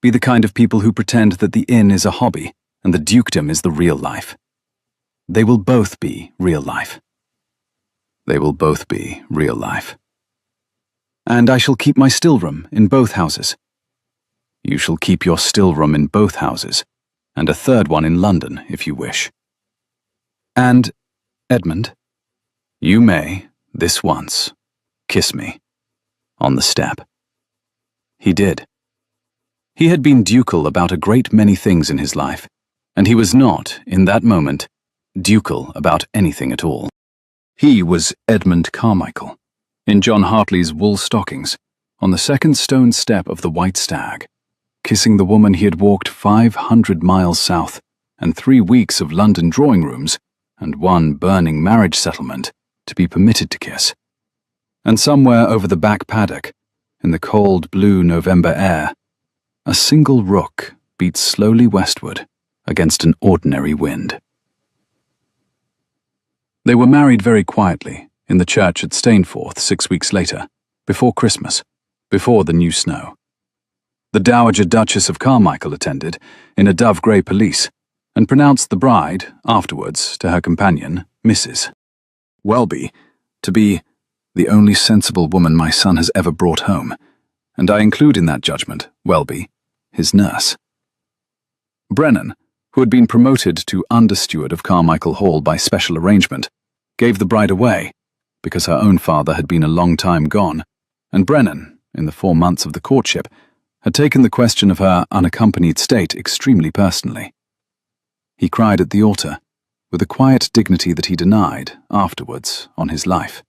be the kind of people who pretend that the inn is a hobby and the dukedom is the real life. They will both be real life. They will both be real life. And I shall keep my still room in both houses. You shall keep your still room in both houses, and a third one in London, if you wish. And, Edmund, you may, this once, kiss me, on the step. He did. He had been ducal about a great many things in his life, and he was not, in that moment, ducal about anything at all. He was Edmund Carmichael, in John Hartley's wool stockings, on the second stone step of the White Stag, kissing the woman he had walked 500 miles south, and 3 weeks of London drawing rooms, and 1 burning marriage settlement, to be permitted to kiss. And somewhere over the back paddock, in the cold blue November air, a single rook beat slowly westward against an ordinary wind. They were married very quietly, in the church at Stainforth 6 weeks later, before Christmas, before the new snow. The Dowager Duchess of Carmichael attended, in a dove-grey pelisse, and pronounced the bride, afterwards, to her companion, Mrs. Welby, to be the only sensible woman my son has ever brought home, and I include in that judgment, Welby, his nurse. Brennan, who had been promoted to under-steward of Carmichael Hall by special arrangement, gave the bride away, because her own father had been a long time gone, and Brennan, in the 4 months of the courtship, had taken the question of her unaccompanied state extremely personally. He cried at the altar, with a quiet dignity that he denied, afterwards, on his life.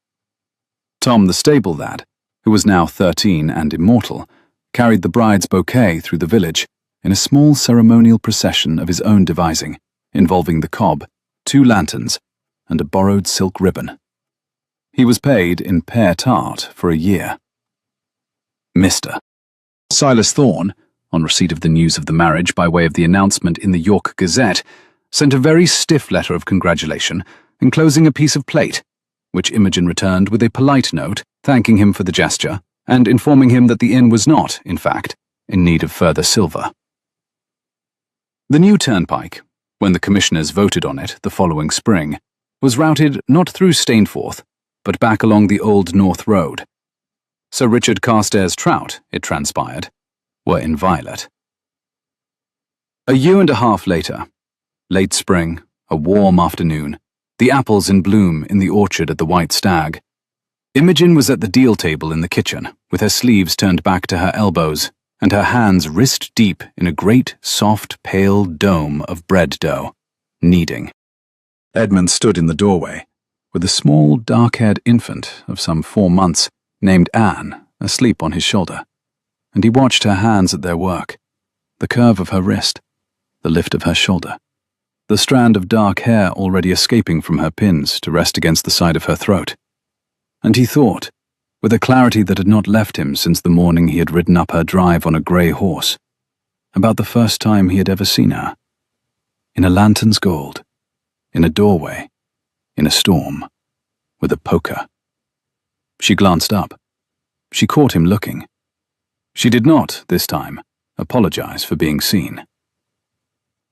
Tom the stable lad, who was now 13 and immortal, carried the bride's bouquet through the village in a small ceremonial procession of his own devising, involving the cob, 2 lanterns, and a borrowed silk ribbon. He was paid in pear tart for a year. Mr. Silas Thorne, on receipt of the news of the marriage by way of the announcement in the York Gazette, sent a very stiff letter of congratulation, enclosing a piece of plate, which Imogen returned with a polite note, thanking him for the gesture, and informing him that the inn was not, in fact, in need of further silver. The new turnpike, when the commissioners voted on it the following spring, was routed not through Stainforth, but back along the old North Road. Sir Richard Carstairs' trout, it transpired, were inviolate. A year and a half later, late spring, a warm afternoon, the apples in bloom in the orchard at the White Stag, Imogen was at the deal table in the kitchen, with her sleeves turned back to her elbows and her hands wrist-deep in a great, soft, pale dome of bread dough, kneading. Edmund stood in the doorway, with a small, dark-haired infant of some 4 months, named Anne, asleep on his shoulder, and he watched her hands at their work, the curve of her wrist, the lift of her shoulder, the strand of dark hair already escaping from her pins to rest against the side of her throat. And he thought, with a clarity that had not left him since the morning he had ridden up her drive on a grey horse, about the first time he had ever seen her. In a lantern's gold, in a doorway, in a storm, with a poker. She glanced up. She caught him looking. She did not, this time, apologize for being seen.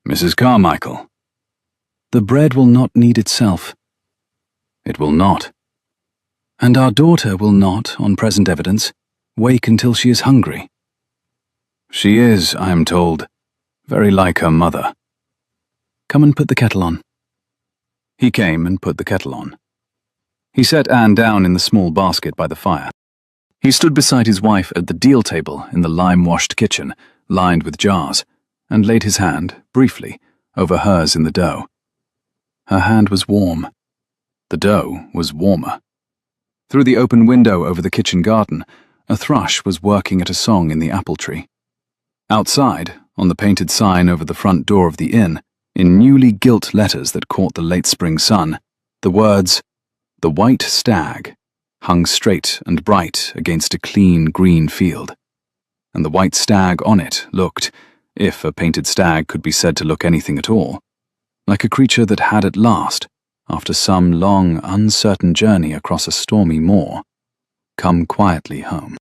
"Mrs. Carmichael." "The bread will not knead itself." "It will not." "And our daughter will not, on present evidence, wake until she is hungry." "She is, I am told, very like her mother." "Come and put the kettle on." He came and put the kettle on. He set Anne down in the small basket by the fire. He stood beside his wife at the deal table in the lime-washed kitchen, lined with jars, and laid his hand, briefly, over hers in the dough. Her hand was warm. The dough was warmer. Through the open window over the kitchen garden, a thrush was working at a song in the apple tree. Outside, on the painted sign over the front door of the inn, in newly gilt letters that caught the late spring sun, the words, "The White Stag," hung straight and bright against a clean green field. And the white stag on it looked, if a painted stag could be said to look anything at all, like a creature that had at last, after some long, uncertain journey across a stormy moor, come quietly home.